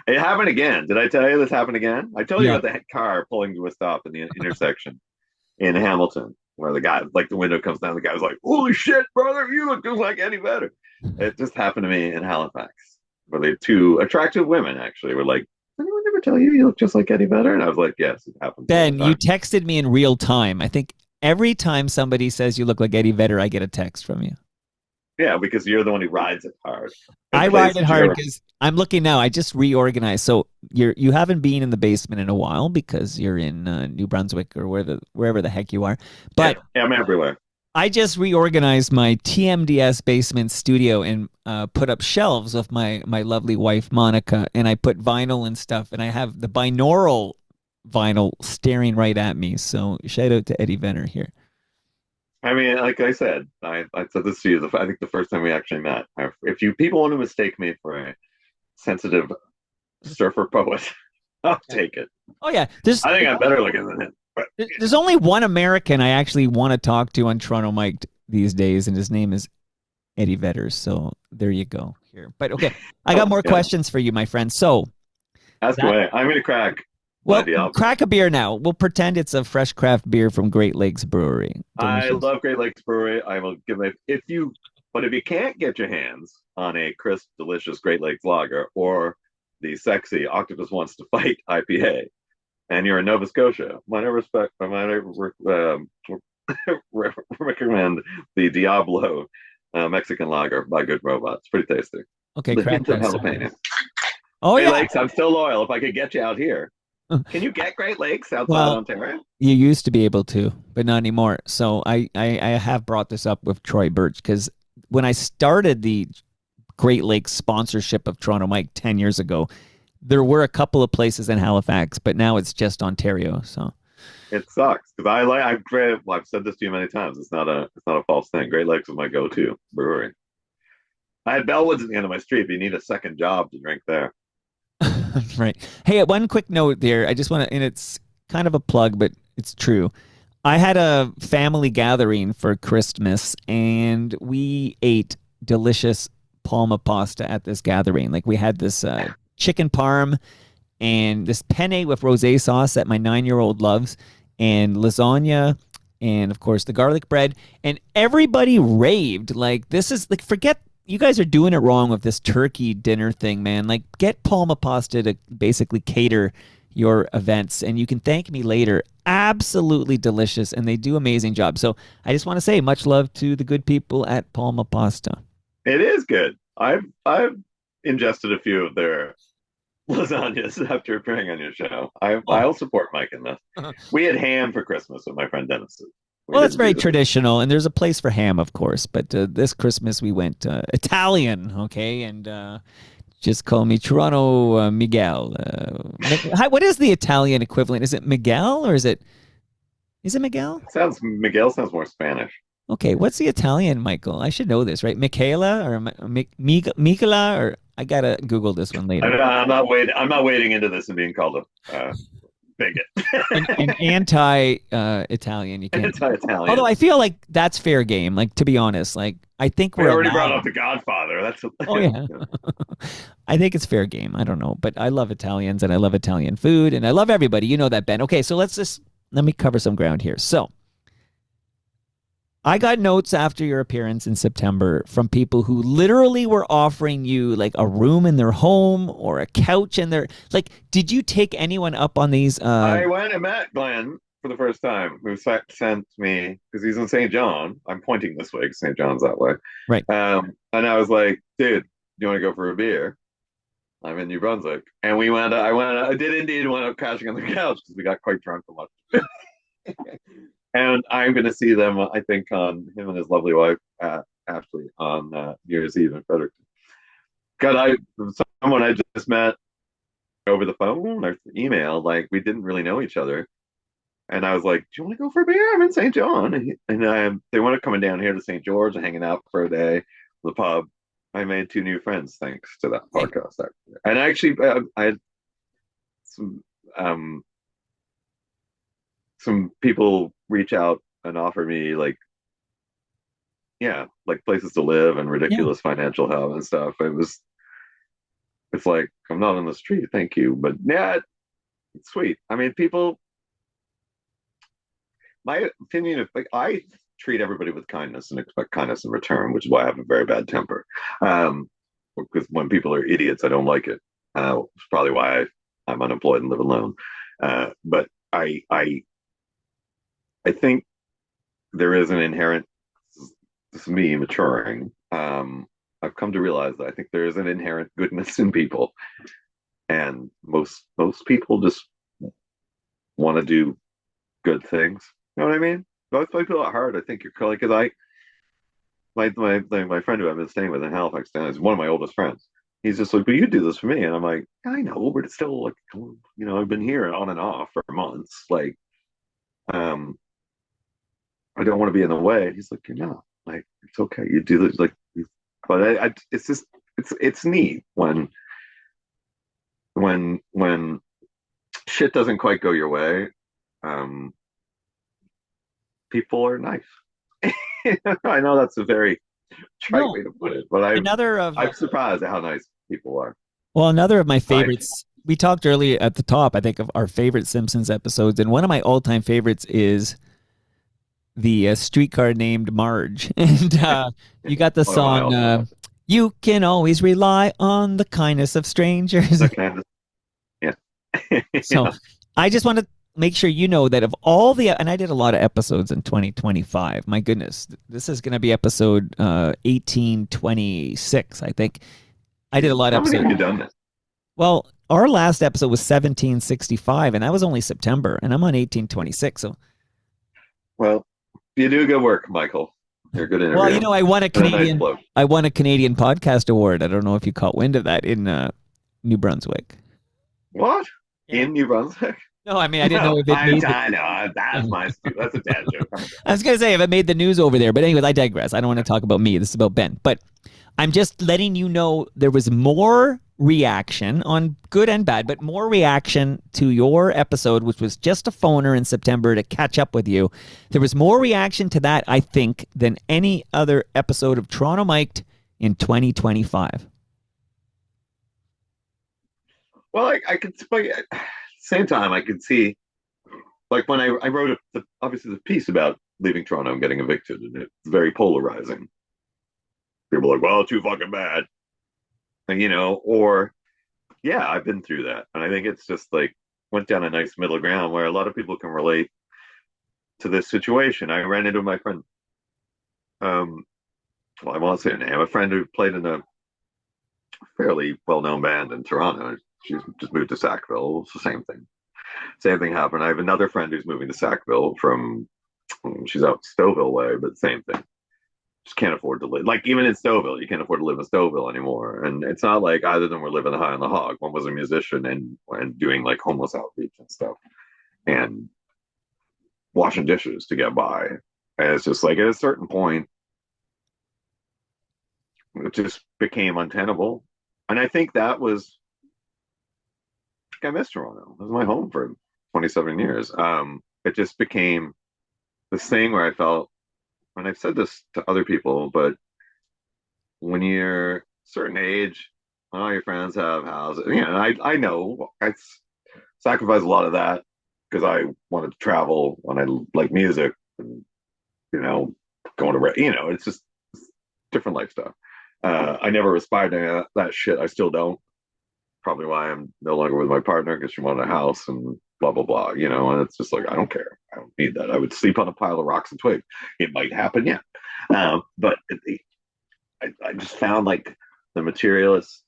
It happened again. Did I tell you this happened again? I told you Yeah. about the car pulling to a stop in the intersection in Hamilton, where the guy, like the window comes down, the guy was like, "Holy shit, brother, you look just like Eddie Vedder." It just happened to me in Halifax, where the two attractive women actually were like, "Did anyone ever tell you look just like Eddie Vedder?" And I was like, "Yes, it happens all the Ben, you time." texted me in real time. I think every time somebody says you look like Eddie Vedder, I get a text from you. Yeah, because you're the one who rides it hard and I plays ride the it hard jerk. because I'm looking now. I just reorganized. So you haven't been in the basement in a while because you're in New Brunswick or wherever the heck you are. But Yeah, I'm everywhere. I just reorganized my TMDS basement studio and put up shelves with my lovely wife Monica, and I put vinyl and stuff, and I have the binaural vinyl staring right at me. So shout out to Eddie Venner here. I mean, like I said, I said this to you. I think the first time we actually met. If you people want to mistake me for a sensitive surfer poet, I'll take it. Oh yeah, there's I think I'm better looking than him. But there's only one American I actually want to talk to on Toronto Mike these days, and his name is Eddie Vedder. So there you go here. But okay, I got more yeah, questions for you, my friend. So ask that, away. I'm gonna crack well, the album. crack a beer now. We'll pretend it's a fresh craft beer from Great Lakes Brewery. I Delicious. love Great Lakes Brewery. I will give it but if you can't get your hands on a crisp, delicious Great Lakes lager or the sexy Octopus Wants to Fight IPA, and you're in Nova Scotia, I recommend the Diablo Mexican lager by Good Robot. It's pretty tasty. Okay, The crack hint of that. jalapeno. Oh Great yeah. Lakes, I'm still loyal. If I could get you out here, can you get Great Lakes outside Well, Ontario? you used to be able to, but not anymore. So I have brought this up with Troy Birch because when I started the Great Lakes sponsorship of Toronto Mike 10 years ago, there were a couple of places in Halifax, but now it's just Ontario. So It sucks because I've said this to you many times. It's not a false thing. Great Lakes is my go-to brewery. I had Bellwoods at the end of my street, but you need a second job to drink there. right. Hey, one quick note there. I just want to, and it's kind of a plug, but it's true. I had a family gathering for Christmas, and we ate delicious palma pasta at this gathering. Like we had this chicken parm and this penne with rosé sauce that my 9-year-old loves, and lasagna, and of course the garlic bread. And everybody raved. Like this is like forget you guys are doing it wrong with this turkey dinner thing, man. Like get Palma Pasta to basically cater your events, and you can thank me later. Absolutely delicious, and they do amazing job. So I just want to say much love to the good people at Palma Pasta. It is good. I've ingested a few of their lasagnas after appearing on your show. I'll support Mike in this. We had ham for Christmas with my friend Dennis. Well, that's very traditional, and there's a place for ham, of course. But this Christmas we went Italian, okay, and just call me Toronto Miguel. What is the Italian equivalent? Is it Miguel or is it Miguel? Miguel sounds more Spanish. Okay, what's the Italian, Michael? I should know this, right? Michaela or Micola, or I gotta Google this one later. I'm not waiting. I'm not wading into this and being called a bigot. An anti-Italian, you can't. Anti-Italian. Although I feel like that's fair game. Like to be honest, like I think we we're already allowed. brought up The Godfather. That's Oh yeah. I think it's fair game. I don't know, but I love Italians and I love Italian food and I love everybody. You know that, Ben. Okay, so let me cover some ground here. So I got notes after your appearance in September from people who literally were offering you like a room in their home or a couch in their like. Did you take anyone up on these? I went and met Glenn for the first time who sent me because he's in St. John. I'm pointing this way because St. John's that way. Right. And I was like, dude, do you want to go for a beer? I'm in New Brunswick, and we went. I did indeed wind up crashing on the couch because we got quite drunk a lot. And I'm going to see them. I think on him and his lovely wife Ashley on New Year's Eve in Fredericton. God, someone I just met over the phone or email. Like we didn't really know each other, and I was like, "Do you want to go for a beer? I'm in St. John," and they wanted coming down here to St. George and hanging out for a day, the pub. I made two new friends thanks to that podcast, actually. And actually, I had um, some people reach out and offer me like, yeah, like places to live and Yeah. ridiculous financial help and stuff. It's like I'm not on the street, thank you, but yeah, it's sweet. I mean, people. My opinion of like I treat everybody with kindness and expect kindness in return, which is why I have a very bad temper. Because when people are idiots, I don't like it. It's probably why I'm unemployed and live alone. But I think there is an inherent. This is me maturing. I've come to realize that I think there is an inherent goodness in people, and most people just want to do good things. You know what I mean? Most people are hard. I think you're because my friend who I've been staying with in Halifax now is one of my oldest friends. He's just like, but you do this for me, and I'm like, I know, but it's still like, I've been here on and off for months. Like, um, I don't want to be in the way. He's like, you're not. Like, it's okay. You do this. Like, but it's just, it's neat when shit doesn't quite go your way. Um, People are nice. I know that's a very trite No, way to put it, but another of I'm surprised at how nice people are. well, another of my Like, favorites. We talked earlier at the top, I think, of our favorite Simpsons episodes, and one of my all-time favorites is the streetcar named Marge, and you got the one of my song. also You can always rely on the kindness of strangers. that kind of yeah. So I just want to make sure you know that of all the, and I did a lot of episodes in 2025. My goodness, this is going to be episode 1826, I think. I did a lot of How many episodes. have you done? Well, our last episode was 1765, and that was only September, and I'm on 1826. So, Well, you do good work, Michael. You're a good well, interview. Nice bloke. I won a Canadian podcast award. I don't know if you caught wind of that in New Brunswick. What? Yeah. In New Brunswick? No, I mean I didn't know No, if it made. I know that's a dad joke. I was gonna say if it made the news over there, but anyways, I digress. I don't want to talk about me. This is about Ben. But I'm just letting you know there was more reaction on good and bad, but more reaction to your episode, which was just a phoner in September to catch up with you. There was more reaction to that, I think, than any other episode of Toronto Mic'd in 2025. Well, I could, but at the same time, I could see, like when I wrote obviously the piece about leaving Toronto and getting evicted, and it's very polarizing. People are like, well, too fucking bad, and, or yeah, I've been through that, and I think it's just like went down a nice middle ground where a lot of people can relate to this situation. I ran into my friend, well, I won't say her name, a friend who played in a fairly well-known band in Toronto. She's just moved to Sackville. It's the same thing. Same thing happened. I have another friend who's moving to Sackville from, she's out Stouffville way, but same thing. Just can't afford to live. Like even in Stouffville, you can't afford to live in Stouffville anymore. And it's not like either of them were living high on the hog. One was a musician and doing like homeless outreach and stuff, and washing dishes to get by. And it's just like at a certain point, it just became untenable. And I think that was, I miss Toronto. It was my home for 27 years. It just became this thing where I felt, and I've said this to other people, but when you're a certain age, all your friends have houses. I know I sacrificed a lot of that because I wanted to travel and I like music and, going to, it's just different lifestyle. I never aspired to that shit. I still don't. Probably why I'm no longer with my partner because she wanted a house and blah blah blah, and it's just like I don't care. I don't need that. I would sleep on a pile of rocks and twigs. It might happen, yeah. But I just found like the materialist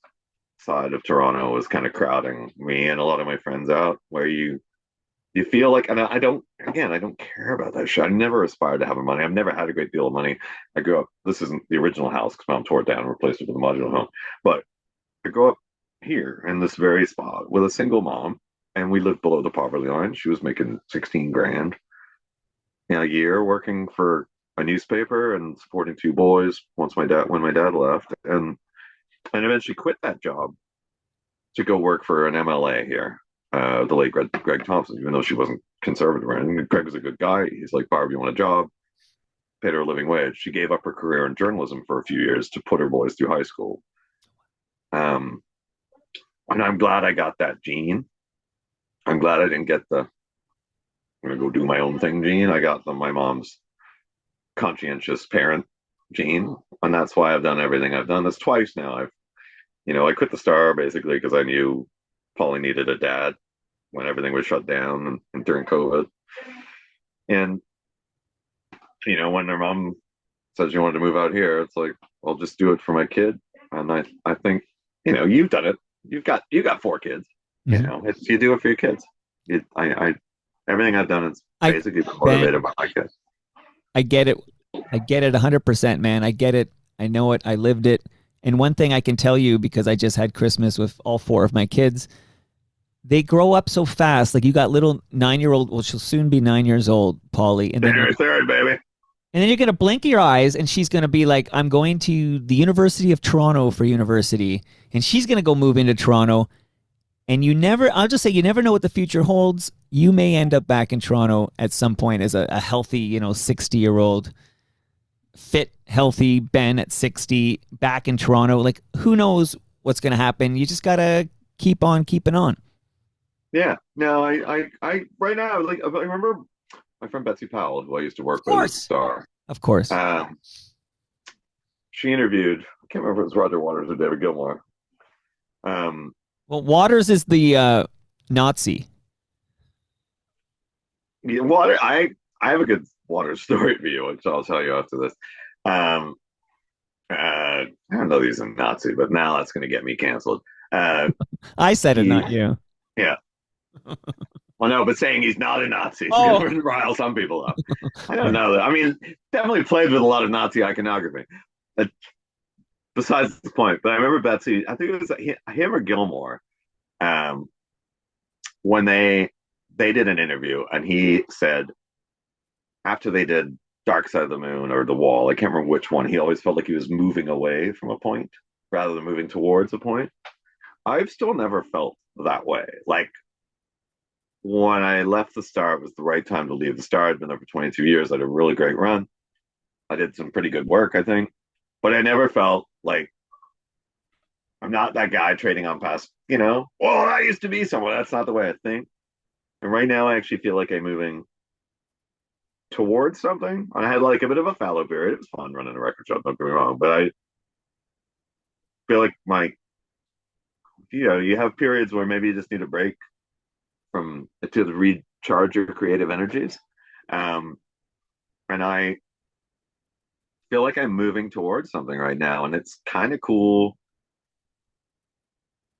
side of Toronto was kind of crowding me and a lot of my friends out, where you feel like, and I don't, again, I don't care about that shit. I never aspired to have money. I've never had a great deal of money. I grew up, this isn't the original house because mom tore it down and replaced it with a modular home. But I grew up here in this very spot with a single mom, and we lived below the poverty line. She was making 16 grand in a year working for a newspaper and supporting two boys when my dad left, and eventually quit that job to go work for an MLA here. The late Greg Thompson, even though she wasn't conservative or anything. Greg was a good guy. He's like, Barb, you want a job? Paid her a living wage. She gave up her career in journalism for a few years to put her boys through high school. And I'm glad I got that gene. I'm glad I didn't get I'm going to go do my own thing gene. I got my mom's conscientious parent gene. And that's why I've done everything I've done. That's twice now. I quit the Star basically because I knew Polly needed a dad when everything was shut down and during COVID. And, when their mom said she wanted to move out here, it's like, I'll just do it for my kid. And I think, you've done it. You got four kids. Mm-hmm. You do it for your kids. Everything I've done is basically motivated by my kids. I get it. I get it 100%, man. I get it. I know it. I lived it. And one thing I can tell you, because I just had Christmas with all four of my kids, they grow up so fast. Like you got little 9-year-old, well, she'll soon be 9 years old, Polly. And then third, baby. And then you're going to blink your eyes and she's going to be like, I'm going to the University of Toronto for university. And she's going to go move into Toronto. And I'll just say, you never know what the future holds. You may end up back in Toronto at some point as a healthy, 60-year-old, fit, healthy Ben at 60, back in Toronto. Like, who knows what's going to happen? You just got to keep on keeping on. Yeah. No, I right now, like, I remember my friend Betsy Powell, who I used to work with at Star. Of course. She interviewed, I can't remember if it was Roger Waters or David Gilmour. Well, Waters is the Nazi. Yeah, Water. I have a good Waters story for you, which I'll tell you after this. I don't know he's a Nazi, but now that's going to get me canceled. I said it, not you. Yeah. Well, no, but saying he's not a Nazi is Oh. going to rile some people up. I don't know. I mean, definitely played with a lot of Nazi iconography. Besides the point, but I remember Betsy, I think it was him or Gilmore, when they did an interview, and he said after they did Dark Side of the Moon or The Wall, I can't remember which one, he always felt like he was moving away from a point rather than moving towards a point. I've still never felt that way. Like, when I left the Star, it was the right time to leave the Star. I'd been there for 22 years. I had a really great run. I did some pretty good work, I think. But I never felt like I'm not that guy trading on past, well, I used to be someone. That's not the way I think. And right now, I actually feel like I'm moving towards something. I had like a bit of a fallow period. It was fun running a record shop, don't get me wrong. But I feel like you have periods where maybe you just need a break to recharge your creative energies. And I feel like I'm moving towards something right now, and it's kind of cool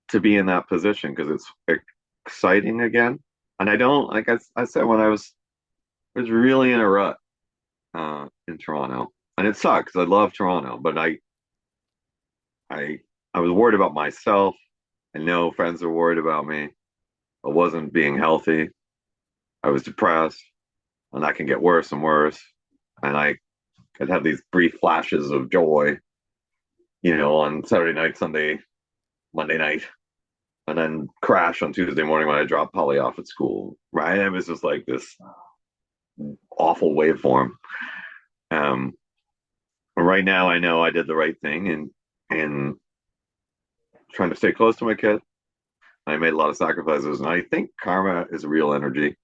to be in that position because it's exciting again. And I don't, like I said, when I was really in a rut in Toronto, and it sucks. I love Toronto, but I was worried about myself. I know friends are worried about me. I wasn't being healthy. I was depressed, and that can get worse and worse. And I'd have these brief flashes of joy, on Saturday night, Sunday, Monday night, and then crash on Tuesday morning when I dropped Polly off at school. Right? It was just like this awful waveform. Right now, I know I did the right thing in trying to stay close to my kid. I made a lot of sacrifices, and I think karma is a real energy.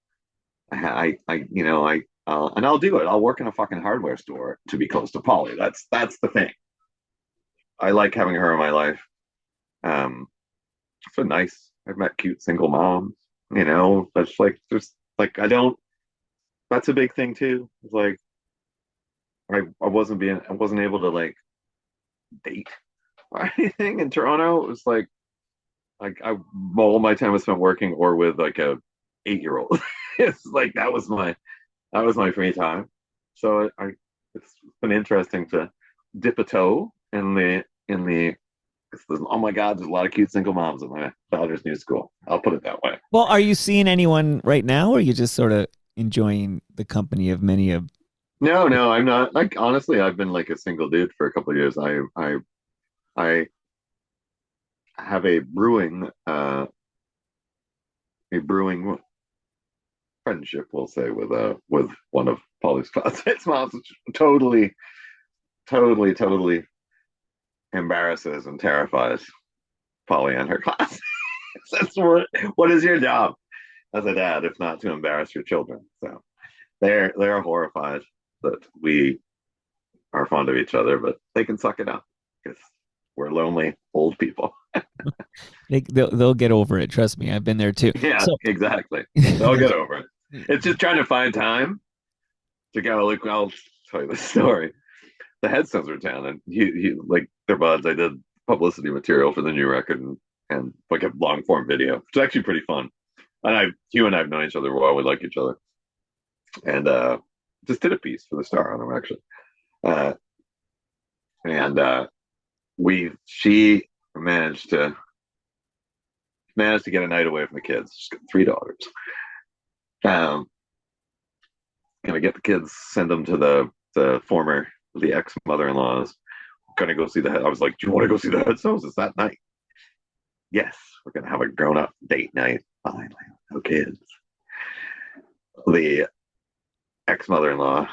And I'll do it. I'll work in a fucking hardware store to be close to Polly. That's the thing. I like having her in my life. It's been nice. I've met cute single moms. That's like there's like I don't. That's a big thing too. It's like I wasn't able to like date or anything in Toronto. It was like all my time was spent working or with like a 8-year-old. It's like that was my free time. So it's been interesting to dip a toe in the. Oh my God, there's a lot of cute single moms at my daughter's new school. I'll put it that way. Well, are you seeing anyone right now, or are you just sort of enjoying the company of many of? No, no, I'm not. Like honestly, I've been like a single dude for a couple of years. I have a brewing friendship, we'll say, with one of Polly's classmates' moms, which totally, totally, totally embarrasses and terrifies Polly and her class. That's what is your job as a dad if not to embarrass your children? So they're horrified that we are fond of each other, but they can suck it up because we're lonely old people. They'll get over it. Trust me, I've been there too. Yeah, So, exactly. They'll get over it. It's just trying to find time to go. Like, I'll tell you the story. The Headstones were in town, and he like their buds. I did publicity material for the new record and like a long form video. It's actually pretty fun. And Hugh and I have known each other a while. We like each other, and just did a piece for the Star on them actually. Uh, and we she managed to get a night away from the kids. She's got 3 daughters. Um, gonna get the kids, send them to the ex mother-in-laws. Gonna go see the head. I was like, do you want to go see the Headstones? It's that night. Yes, we're gonna have a grown-up date night. Finally, no kids. The ex mother-in-law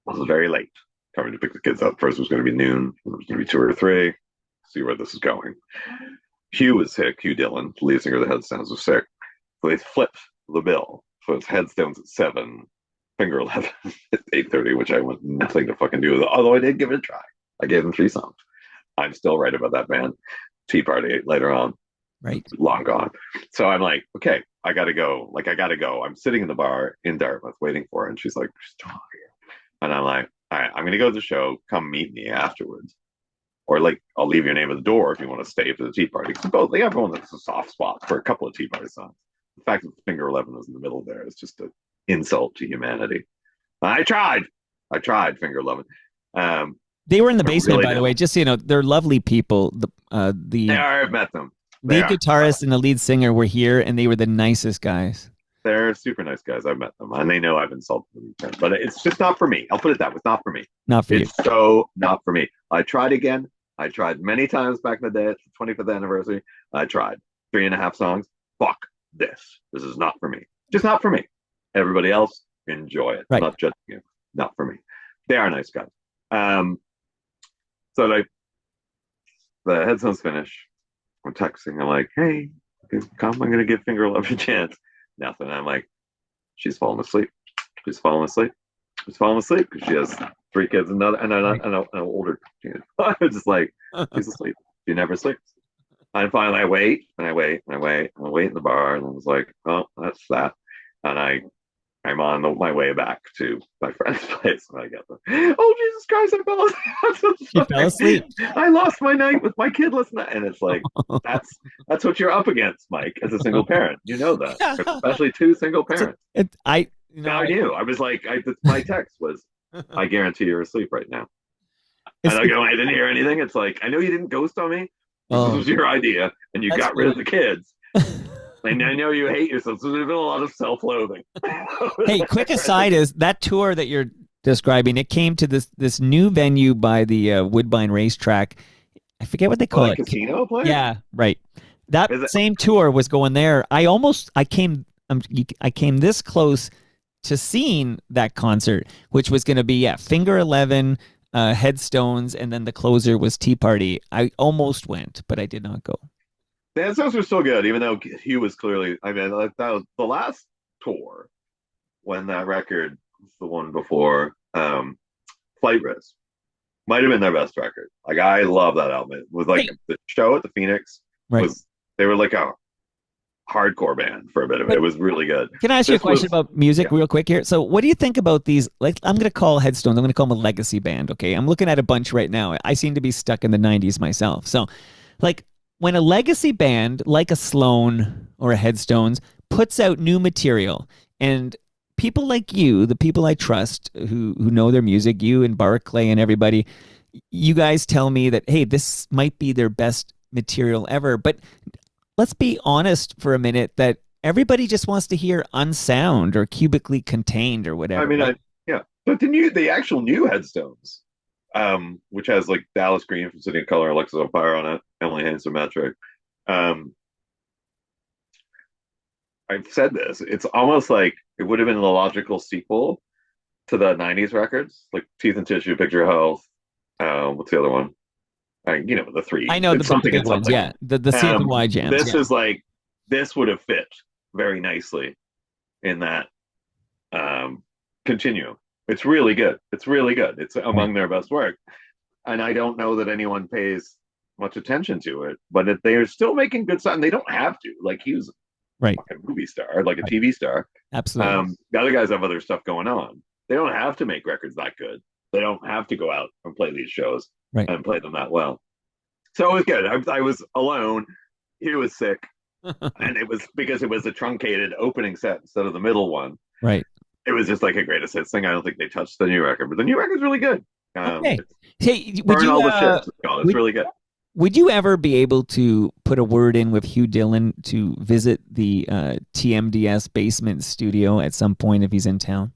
was very late coming to pick the kids up. First it was going to be noon. It was going to be 2 or 3. See where this is going. Hugh was sick. Hugh Dillon, the lead singer of the Headstones, was sick. So they flipped the bill. So it's Headstones at 7, Finger 11 at 8:30, which I want nothing to fucking do with. Although I did give it a try. I gave them 3 songs. I'm still right about that band. Tea Party later on. right. Long gone. So I'm like, okay, I gotta go. Like, I gotta go. I'm sitting in the bar in Dartmouth waiting for her, and she's like, still here. And I'm like, all right, I'm gonna go to the show. Come meet me afterwards. Or like, I'll leave your name at the door if you want to stay for the Tea Party. Because both, like, everyone has a soft spot for a couple of Tea Party songs. The fact that Finger 11 was in the middle there is just an insult to humanity. I tried Finger 11. They were in the I basement, really by the did. way. Just so you know, they're lovely people. They are. I've met them. They Lead are. guitarist and the lead singer were here, and they were the nicest guys. They're super nice guys. I've met them, and they know I've insulted them. But it's just not for me. I'll put it that way. It's not for me. Not for you. It's so not for me. I tried again. I tried many times back in the day. It's the 25th anniversary. I tried 3.5 songs. Fuck this. This is not for me. Just not for me. Everybody else, enjoy it. Right. Not judging you. Not for me. They are nice guys. So the Headstones finish. I'm texting. I'm like, hey, come. I'm gonna give Finger 11 a chance. Nothing. I'm like, she's falling asleep. She's falling asleep. She's falling asleep because she has 3 kids and an older teenager. I was just like, she's asleep. She never sleeps. And finally, I wait and I wait and I wait and I wait in the bar, and I was like, oh, that's that. And I'm on my way back to my friend's place, and I get them. Oh, Jesus Christ! I fell asleep. You fell asleep. I lost my night with my kid last night, and it's like that's what you're up against, Mike, as a single parent. You know that, especially 2 single parents. I I knew. I was like, my text was, I guarantee you're asleep right now. And it's, I go, I didn't hear anything. It's like, I know you didn't ghost on me. This oh, was your idea, and you that's got rid of great. the kids. And I know you hate yourself, so there's been a lot of self-loathing. Hey, quick aside is that tour that you're describing, it came to this new venue by the Woodbine racetrack. I forget what they call it. Casino place? Yeah, right. That Is it? same tour was going there. I came this close to seeing that concert, which was going to be Finger 11, Headstones, and then the closer was Tea Party. I almost went, but I did not go. The Headstones were still good, even though he was clearly. I mean, like, that was the last tour when that record was the one before Flight Risk might have been their best record. Like, I love that album. It was like Right. the show at the Phoenix Right. was. They were like a hardcore band for a bit of it. But It was really good. can I ask you a This question was about music yeah. real quick here? So, what do you think about these? Like, I'm going to call Headstones, I'm going to call them a legacy band, okay? I'm looking at a bunch right now. I seem to be stuck in the 90s myself. So, like, when a legacy band like a Sloan or a Headstones puts out new material and people like you, the people I trust who know their music, you and Barclay and everybody, you guys tell me that, hey, this might be their best material ever. But let's be honest for a minute that everybody just wants to hear unsound or cubically contained or I whatever. mean, Like, yeah. But the actual new Headstones, which has like Dallas Green from City of Color, Alexis O'Para on it, Emily Haines Metric. Um, I've said this. It's almost like it would have been the logical sequel to the '90s records, like Teeth and Tissue, Picture Health. What's the other one? The I three. know It's the something big and ones, something. yeah. The CFY jams, This yeah. is like this would have fit very nicely in that um, continuum. It's really good. It's really good. It's Right, among their best work, and I don't know that anyone pays much attention to it, but they are still making good stuff. And they don't have to. Like he was right, a movie star, like a right. TV star. Absolutely. The other guys have other stuff going on. They don't have to make records that good. They don't have to go out and play these shows Right. and play them that well. So it was good. I was alone. He was sick, and it was because it was a truncated opening set instead of the middle one. Right. It was just like a greatest hits thing. I don't think they touched the new record, but the new record's really good. Okay. It's Hey, Burn All the Ships. It's called. It's would really good. would you ever be able to put a word in with Hugh Dillon to visit the TMDS basement studio at some point if he's in town?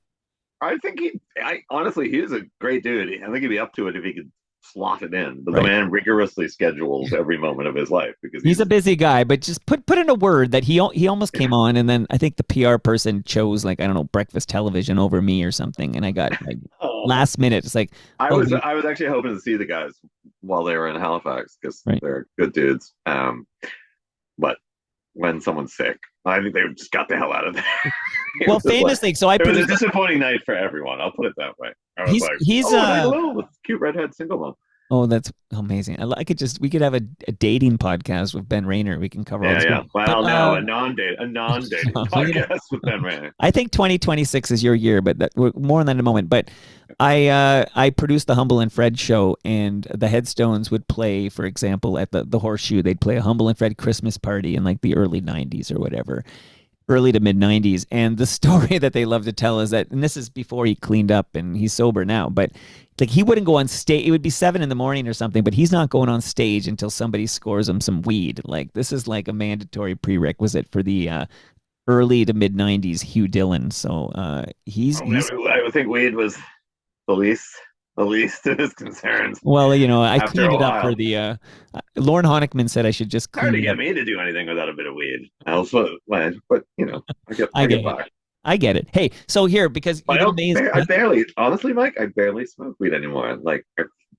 I think I honestly, he's a great dude. I think he'd be up to it if he could slot it in. But the Right. man rigorously schedules every moment of his life because He's a busy guy, but just put in a word that he almost came on, and then I think the PR person chose, like, I don't know, breakfast television over me or something, and I got like oh, last minute. It's like, oh, I was actually hoping to see the guys while they were in Halifax because right. they're good dudes. But when someone's sick, I think they just got the hell out of there. Well, famously, so I it was a produced. disappointing night for everyone. I'll put it that way. I was like, He's hello, with cute redhead single mom. Oh, that's amazing. We could have a dating podcast with Ben Rayner. We can cover all this. Yeah. Well, But, no, a non-dating podcast with Ben Rayner. I think 2026 is your year, but we're more on that in a moment. But I produced the Humble and Fred show, and the Headstones would play, for example, at the Horseshoe. They'd play a Humble and Fred Christmas party in like the early '90s or whatever, early to mid '90s. And the story that they love to tell is that, and this is before he cleaned up and he's sober now, but like he wouldn't go on stage. It would be 7 a.m. or something, but he's not going on stage until somebody scores him some weed. Like this is like a mandatory prerequisite for the early to mid '90s Hugh Dillon. So he's I would think weed was the least of his concerns. well, I After cleaned a it up for while. the. Lauren Honickman said I should just Hard clean to it get up. me to do anything without a bit of weed. I also, but I I get get it. by. I get it. Hey, so here because But you've been amazed. I barely, honestly, Mike, I barely smoke weed anymore. Like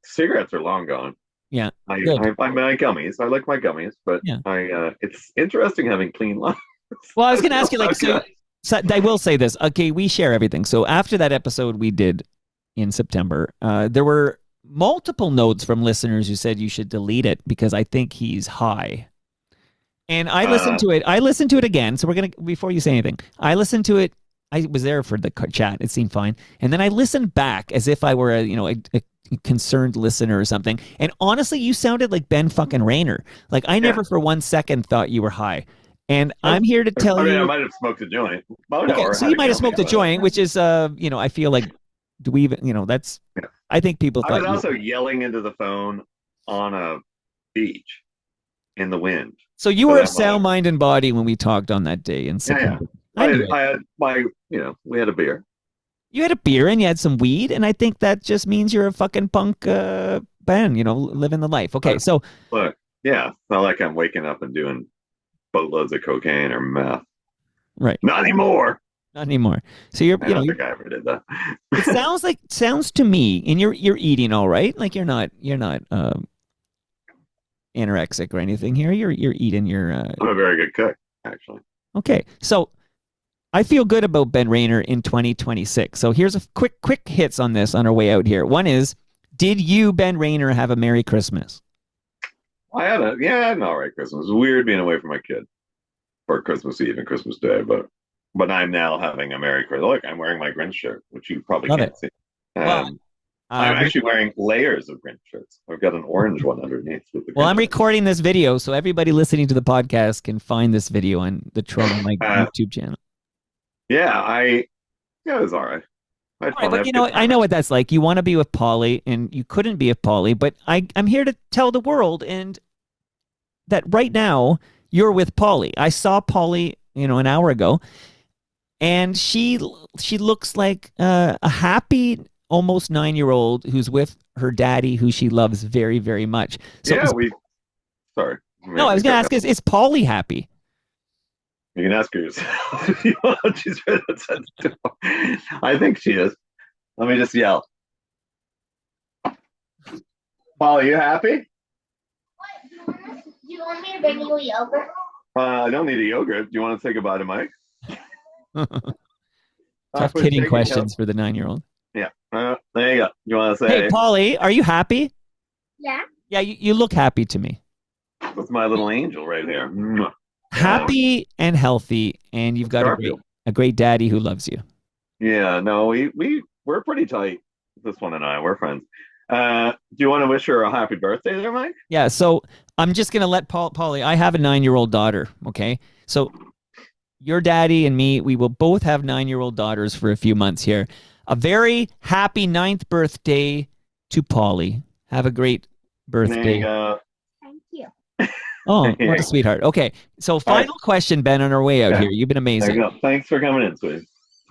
cigarettes are long gone. Yeah, good. I my gummies. I like my gummies, but Yeah. it's interesting having clean lives. Well, I was going to ask you, like, Okay. so I will say this. Okay, we share everything. So after that episode we did in September, there were multiple notes from listeners who said you should delete it because I think he's high. And I listened to it. I listened to it again. So we're gonna before you say anything, I listened to it. I was there for the chat. It seemed fine. And then I listened back as if I were a concerned listener or something. And honestly, you sounded like Ben fucking Rayner. Like I never for 1 second thought you were high. And I'm here to tell I mean, I you. might have smoked a joint. Okay, so you might have smoked a joint, which is, I feel like, do we even, that's. Yeah. I think people I was thought. also yelling into the phone on a beach in the wind. So you were of sound mind and body when we talked on that day in September. Yeah. I had my, we had a beer. You had a beer and you had some weed, and I think that just means you're a fucking punk Ben, living the life. Okay, so look, yeah, it's not like I'm waking up and doing boatloads of cocaine or meth. Right. Not anymore. Not anymore. So you're, I don't think I ever did that. It sounds to me, and you're eating all right. Like you're not anorexic or anything here. You're eating your. I'm a very good cook, actually. Okay, so I feel good about Ben Rayner in 2026. So here's a quick hits on this on our way out here. One is, did you, Ben Rayner, have a Merry Christmas? I had an all right Christmas. It was weird being away from my kid. for Christmas Eve and Christmas Day, but I'm now having a Merry Christmas. Look, I'm wearing my Grinch shirt, which you probably Love it. can't see. Well, I'm we actually wearing layers of Grinch shirts. I've got an orange one underneath with the well, Grinch I'm recording this video, so everybody listening to the podcast can find this video on the Toronto Mike on it. YouTube channel. Yeah, yeah, it was all right. I had All right, fun. I but have you a good know, I time. know what that's like. You want to be with Polly, and you couldn't be with Polly, but I'm here to tell the world and that right now you're with Polly. I saw Polly, an hour ago, and she looks like a happy almost 9-year-old who's with her daddy, who she loves very, very much. So Yeah, sorry. no, I was gonna ask, is Polly happy? You can ask her yourself. She's right outside the door. I think she is. Let me just yell. Paul, are you happy? Do you want me to bring you a yogurt? I don't need a yogurt. Do you want to say goodbye to Mike? Tough Quit kidding shaking, questions for the 9-year-old. Yeah. There you go. You want to Hey, say, Polly, are you happy? Yeah. Yeah, you look happy to me. that's my little angel right here. Mwah. Happy and healthy, and you've got Garfield. a great daddy who loves you. Yeah, no, we're pretty tight. This one and I, we're friends. Do you want to wish her a happy birthday there, Mike? Yeah, so I'm just gonna let Polly. I have a 9-year-old daughter. Okay, so your daddy and me, we will both have 9-year-old daughters for a few months here. A very happy 9th birthday to Polly. Have a great There you birthday. go. Thank you. Oh, what a sweetheart. Okay, so final question, Ben, on our way out Yeah. here. You've been There you amazing. go. Thanks for coming in, sweetie.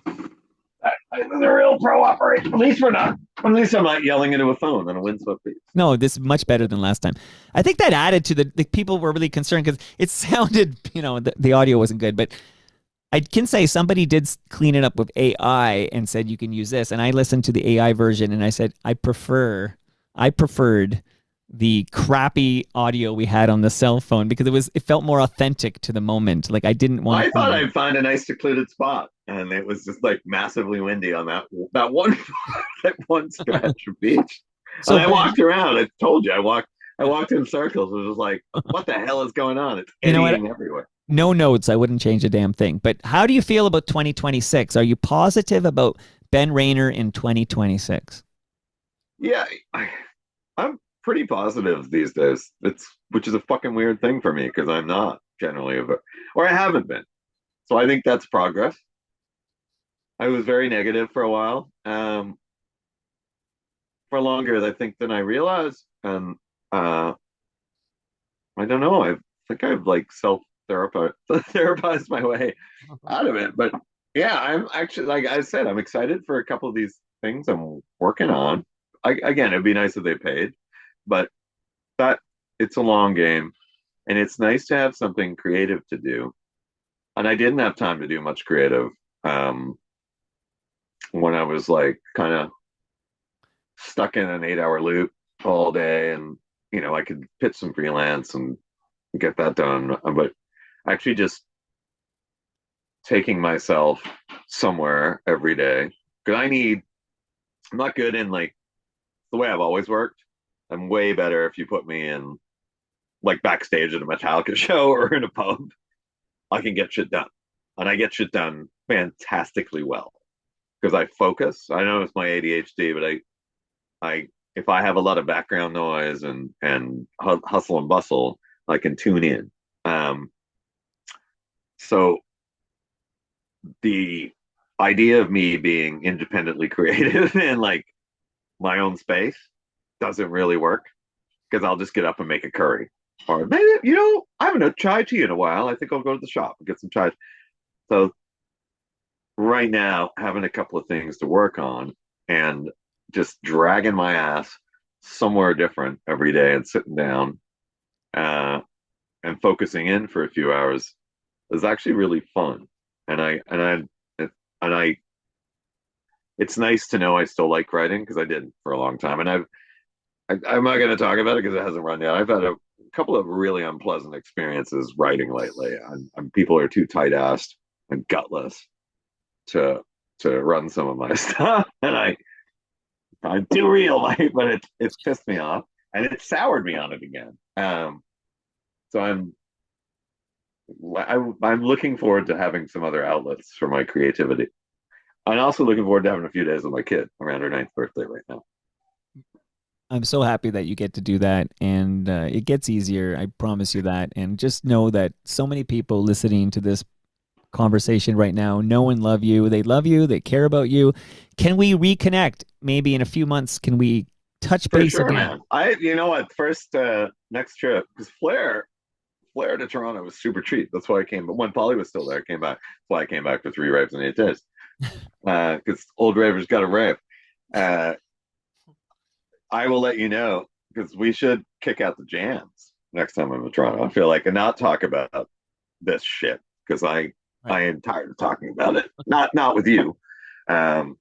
This is a real pro operation. At least we're not. At least I'm not yelling into a phone on a windswept beach. No, this is much better than last time. I think that added to the people were really concerned because it sounded, the audio wasn't good, but I can say somebody did clean it up with AI and said you can use this. And I listened to the AI version and I said, I preferred the crappy audio we had on the cell phone because it felt more authentic to the moment. Like I didn't want I to. thought I'd find a nice secluded spot, and it was just like massively windy on that one that one stretch of beach. So And I Ben, walked around. I told you, I walked in circles. It was just like, what the hell is going on? It's you know what? eddying everywhere. No notes. I wouldn't change a damn thing. But how do you feel about 2026? Are you positive about Ben Rayner in 2026? Yeah, I'm pretty positive these days. Which is a fucking weird thing for me because I'm not generally or I haven't been. So I think that's progress. I was very negative for a while, for longer I think than I realized, and uh, I don't know. I think I've like self therapized my way out of it. But yeah, I'm actually like I said, I'm excited for a couple of these things I'm working on. Again, it'd be nice if they paid, but that it's a long game, and it's nice to have something creative to do. And I didn't have time to do much creative when I was like kind of stuck in an 8 hour loop all day, and I could pitch some freelance and get that done. But actually, just taking myself somewhere every day because I'm not good in like the way I've always worked. I'm way better if you put me in like backstage at a Metallica show or in a pub. I can get shit done, and I get shit done fantastically well because I focus. I know it's my ADHD, but I if I have a lot of background noise and hustle and bustle, I can tune in. So the idea of me being independently creative in like my own space doesn't really work because I'll just get up and make a curry. Or maybe, I haven't had chai tea in a while. I think I'll go to the shop and get some chai. So right now, having a couple of things to work on and just dragging my ass somewhere different every day and sitting down uh, and focusing in for a few hours is actually really fun. And I it's nice to know I still like writing because I did for a long time. And I'm not going to talk about it because it hasn't run yet. I've had a couple of really unpleasant experiences writing lately. People are too tight assed and gutless to run some of my stuff, and I'm too real, but it's pissed me off and it soured me on it again. So I'm I'm looking forward to having some other outlets for my creativity. I'm also looking forward to having a few days with my kid around her ninth birthday right now. I'm so happy that you get to do that, and it gets easier. I promise you that. And just know that so many people listening to this conversation right now know and love you. They love you. They care about you. Can we reconnect? Maybe in a few months, can we touch For base sure, again? man. You know what? First, next trip, because Flair to Toronto was super cheap. That's why I came. But when Polly was still there, I came back. That's why I came back for 3 raves in 8 days. Because old ravers got a rave. Uh, I will let you know because we should kick out the jams next time I'm in Toronto. I feel like and not talk about this shit because Right. I am tired of talking about it. Not with you. Um,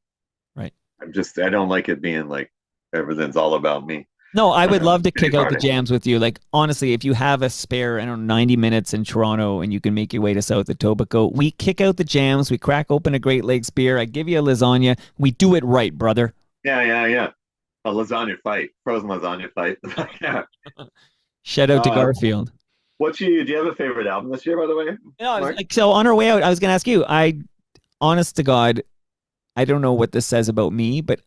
Right. I don't like it being like everything's all about me. No, I would love to Pity kick out the party. jams with you. Like, honestly, if you have a spare, I don't know, 90 minutes in Toronto and you can make your way to South Etobicoke, we kick out the jams. We crack open a Great Lakes beer. I give you a lasagna. We do it right, brother. Yeah. A lasagna fight, frozen lasagna fight. Yeah. Shout out to Uh, Garfield. do you have a favorite album this year, by the way, No, I was Mark? like, so on our way out, I was going to ask you. Honest to God, I don't know what this says about me, but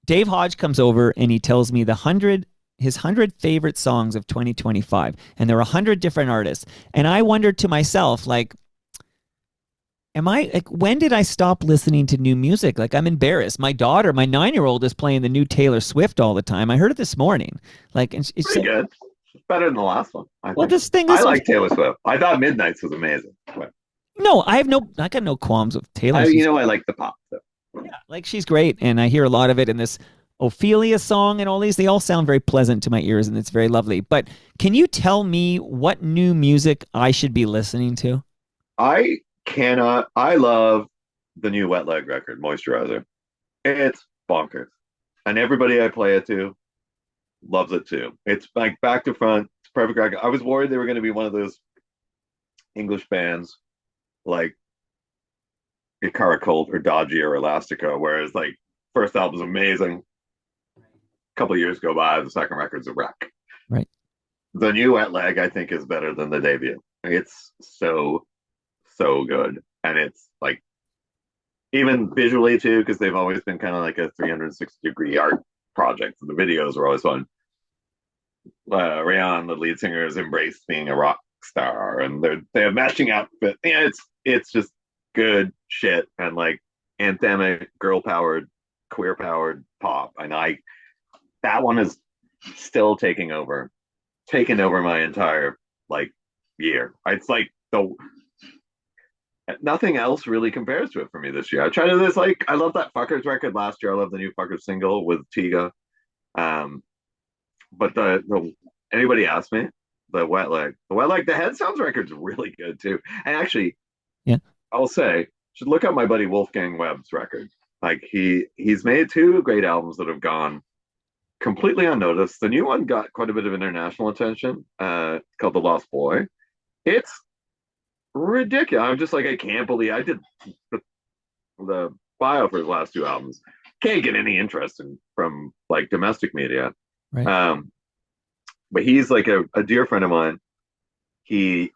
Dave Hodge comes over and he tells me his 100 favorite songs of 2025, and there are 100 different artists. And I wondered to myself, like, am I like when did I stop listening to new music? Like I'm embarrassed. My daughter, my 9-year-old, is playing the new Taylor Swift all the time. I heard it this morning. Like, and it's Pretty so good. It's better than the last one, I well. think. I This like Taylor Swift. I thought Midnight's was amazing. But no, I got no qualms with Taylor. She's I like the pop stuff. yeah, like she's great, and I hear a lot of it in this Ophelia song and all these. They all sound very pleasant to my ears, and it's very lovely. But can you tell me what new music I should be listening to? I cannot. I love the new Wet Leg record, Moisturizer. It's bonkers, and everybody I play it to loves it too. It's like back to front. It's perfect record. I was worried they were going to be one of those English bands like Ikara Cult or Dodgy or Elastica, whereas like first album's amazing. A couple of years go by, the second record's a wreck. Right. The new Wet Leg, I think, is better than the debut. It's so good, and it's like even visually too, because they've always been kind of like a 360-degree art project. The videos are always fun. Rayon, the lead singer, has embraced being a rock star, and they have matching outfit. Yeah, it's just good shit and like anthemic, girl powered, queer powered pop. And I that one is still taking over my entire like year. It's like the nothing else really compares to it for me this year. I try to this like I love that Fuckers record last year. I love the new Fuckers single with Tiga. Um, but the anybody asked me the Head Sounds record's really good too. And actually, Yeah. I'll say should look up my buddy Wolfgang Webb's record. Like he's made two great albums that have gone completely unnoticed. The new one got quite a bit of international attention. Called The Lost Boy. It's ridiculous. I'm just like I can't believe I did the bio for his last two albums. Can't get any interest from like domestic media. Right. But he's like a dear friend of mine. He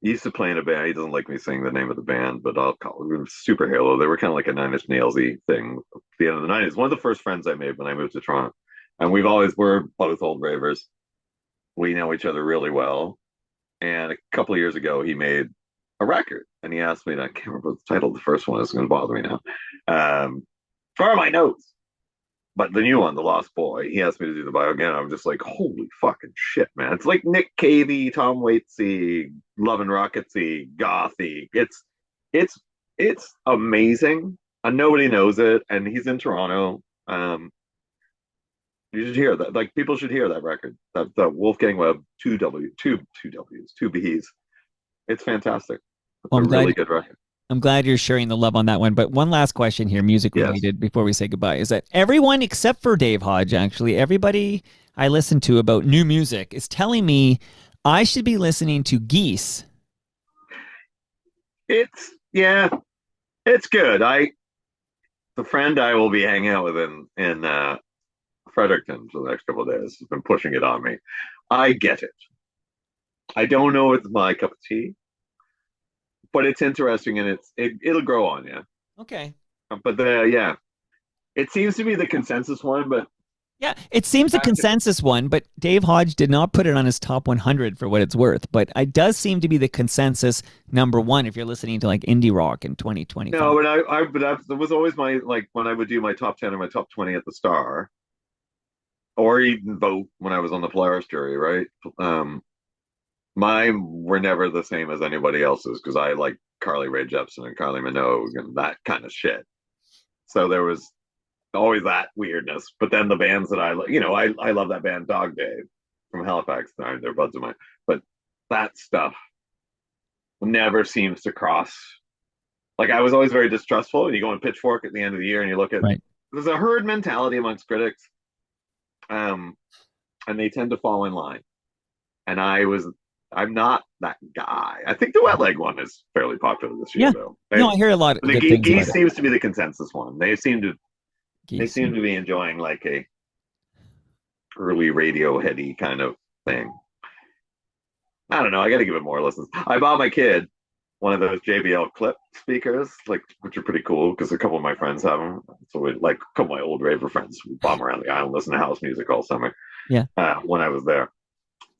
used to play in a band. He doesn't like me saying the name of the band, but I'll call it Super Halo. They were kind of like a Nine Inch Nailsy thing at the end of the '90s. One of the first friends I made when I moved to Toronto, and we're both old ravers. We know each other really well. And a couple of years ago, he made a record, and he asked me. And I can't remember what the title of the first one is. Going to bother me now. For my notes. But the new one, The Lost Boy, he asked me to do the bio again. I'm just like, holy fucking shit, man. It's like Nick Cavey, Tom Waitsy, Love and Rocketsy, Gothy. It's it's amazing. And nobody knows it. And he's in Toronto. You should hear that. Like people should hear that record. That the Wolfgang Webb two W's, two B's. It's fantastic. It's Well, a really good record. I'm glad you're sharing the love on that one. But one last question here, music Yes. related, before we say goodbye, is that everyone except for Dave Hodge, actually, everybody I listen to about new music is telling me I should be listening to Geese. Yeah, it's good. The friend I will be hanging out with in Fredericton for the next couple of days has been pushing it on me. I get it. I don't know if it's my cup of tea. but it's interesting and it'll grow on you. Okay. But yeah, it seems to be the consensus one. But Yeah, it seems a consensus one, but Dave Hodge did not put it on his top 100 for what it's worth. But it does seem to be the consensus number one if you're listening to like indie rock in 2025. no, but that was always my like when I would do my top 10 or my top 20 at the Star, or even vote when I was on the Polaris jury, right? Um, Mine were never the same as anybody else's because I like Carly Rae Jepsen and Carly Minogue and that kind of shit. So there was always that weirdness. But then the bands that I love that band Dog Day from Halifax. They're buds of mine. But that stuff never seems to cross. Like I was always very distrustful. And you go on Pitchfork at the end of the year and you look at Right. there's a herd mentality amongst critics, and they tend to fall in line. And I'm not that guy. I think the wet leg one is fairly popular this year, Yeah. though. No, I hear a lot of The good things about geese it. seems to be the consensus one. They Geese. seem to be enjoying like a early radio heady kind of thing. I don't know. I got to give it more listens. I bought my kid one of those JBL clip speakers, like which are pretty cool because a couple of my friends have them. So we like a couple of my old raver friends we bomb around the island, listen to house music all summer. Yeah. When I was there,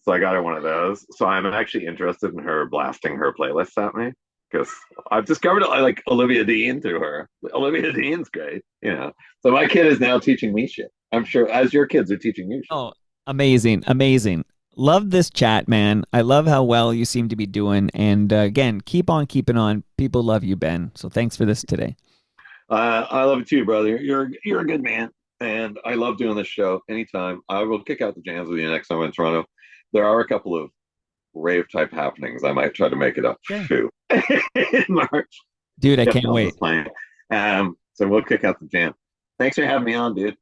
so I got her one of those. So I'm actually interested in her blasting her playlists at me because I've discovered I like Olivia Dean through her. Olivia Dean's great, you know. So my kid is now teaching me shit. I'm sure as your kids are teaching you shit. Oh, amazing, amazing. Love this chat, man. I love how well you seem to be doing. And again, keep on keeping on. People love you, Ben. So thanks for this today. I love it too, brother. You're a good man, and I love doing this show. Anytime I will kick out the jams with you next time I'm in Toronto. There are a couple of rave type happenings. I might try to make it up too in March. Dude, I can't wait. So we'll kick out the jam. Thanks for having me on, dude.